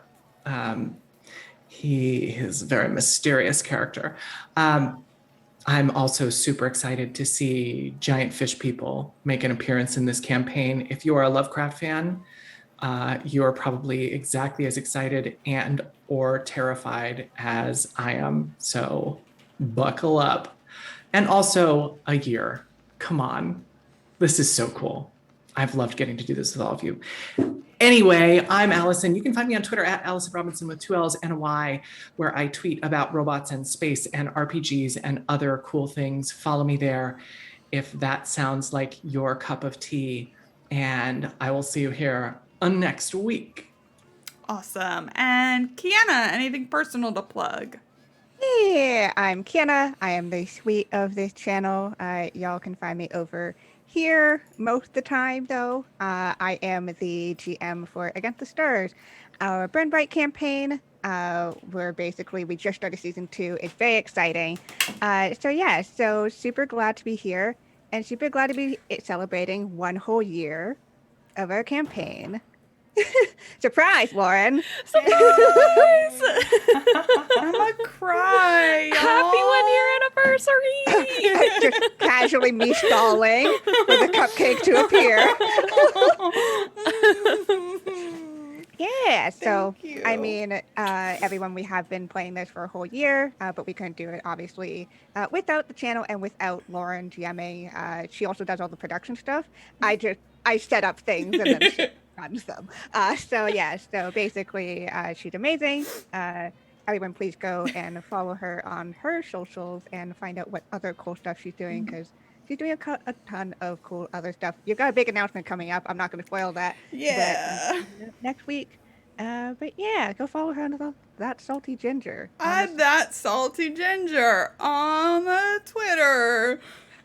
He is a very mysterious character. I'm also super excited to see giant fish people make an appearance in this campaign. If you are a Lovecraft fan, you are probably exactly as excited and or terrified as I am. So buckle up. And also a year. Come on. This is so cool. I've loved getting to do this with all of you. Anyway, I'm Allison. You can find me on Twitter at Allison Robinson with 2 L's and a Y, where I tweet about robots and space and RPGs and other cool things. Follow me there if that sounds like your cup of tea. And I will see you here next week. Awesome. And Kienna, anything personal to plug? Yeah, I'm Kienna. I am the sweet of this channel. Y'all can find me over here most of the time, though. I am the GM for Against the Stars, our Burn Bright campaign, where basically we just started season 2. It's very exciting. So super glad to be here and super glad to be celebrating 1 whole year of our campaign. Surprise, Lauren. Surprise! I'm gonna cry. Happy y'all. 1 year anniversary! Just casually me stalling for the cupcake to appear. Yeah, so Thank you. I mean, everyone, we have been playing this for a whole year, but we couldn't do it obviously without the channel and without Lauren GMing. She also does all the production stuff. I set up things and then she runs them. So basically, she's amazing. Everyone, please go and follow her on her socials and find out what other cool stuff she's doing because she's doing a ton of cool other stuff. You've got a big announcement coming up. I'm not going to spoil that. Yeah. But, next week. But yeah, go follow her on that salty ginger. Add that salty ginger on the Twitter.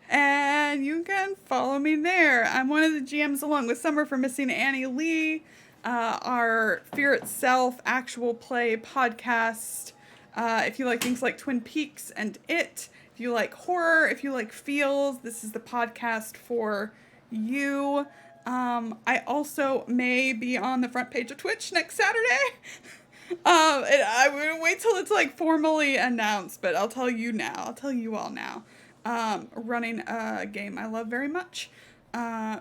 And you can follow me there. I'm one of the GMs along with Summer for Missing Annie Lee, our Fear Itself actual play podcast. If you like things like Twin Peaks and It, if you like horror, if you like feels, this is the podcast for you. I also may be on the front page of Twitch next Saturday. And I will wait till it's like formally announced, but I'll tell you now. I'll tell you all now. Running a game I love very much.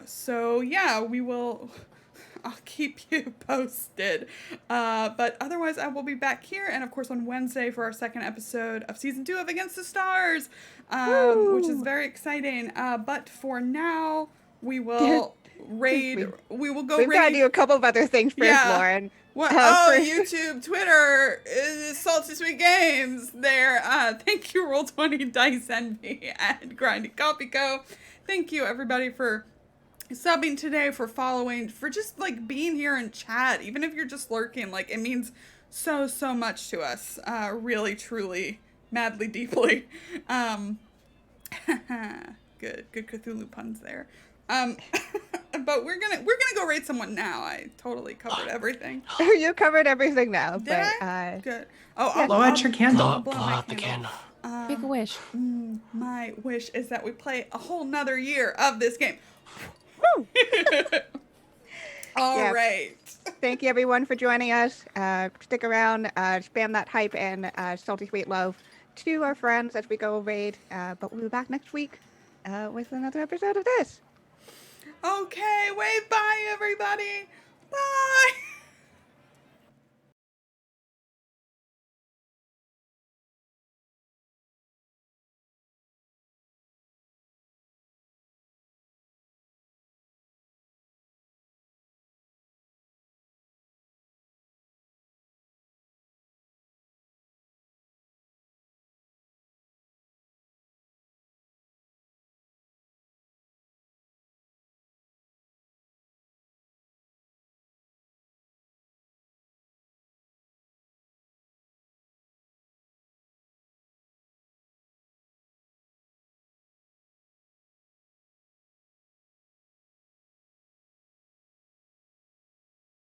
So yeah, I'll keep you posted. But otherwise I will be back here and of course on Wednesday for our second episode of season 2 of Against the Stars, which is very exciting. But for now we will raid. We will go We've got to raid. do a couple of other things first, Yeah. Lauren. What? For- YouTube, Twitter, Salty Sweet Games. There. Thank you, Roll20 Dice Envy and Grinding Coffee Co. Thank you, everybody, for subbing today, for following, for just like being here and chat. Even if you're just lurking, like it means so much to us. Really, truly, madly, deeply. Good Cthulhu puns there. But we're gonna go raid someone now. I totally covered everything. You covered everything now. Did but, I? Good. Oh, Blow out your candle. blow Blow my out the candle. Make a wish. My wish is that we play a whole nother year of this game. Woo! All Yeah. right. Thank you, everyone, for joining us. Stick around, spam that hype and salty sweet love to our friends as we go raid. But we'll be back next week with another episode of this. Okay, wave bye, everybody. Bye.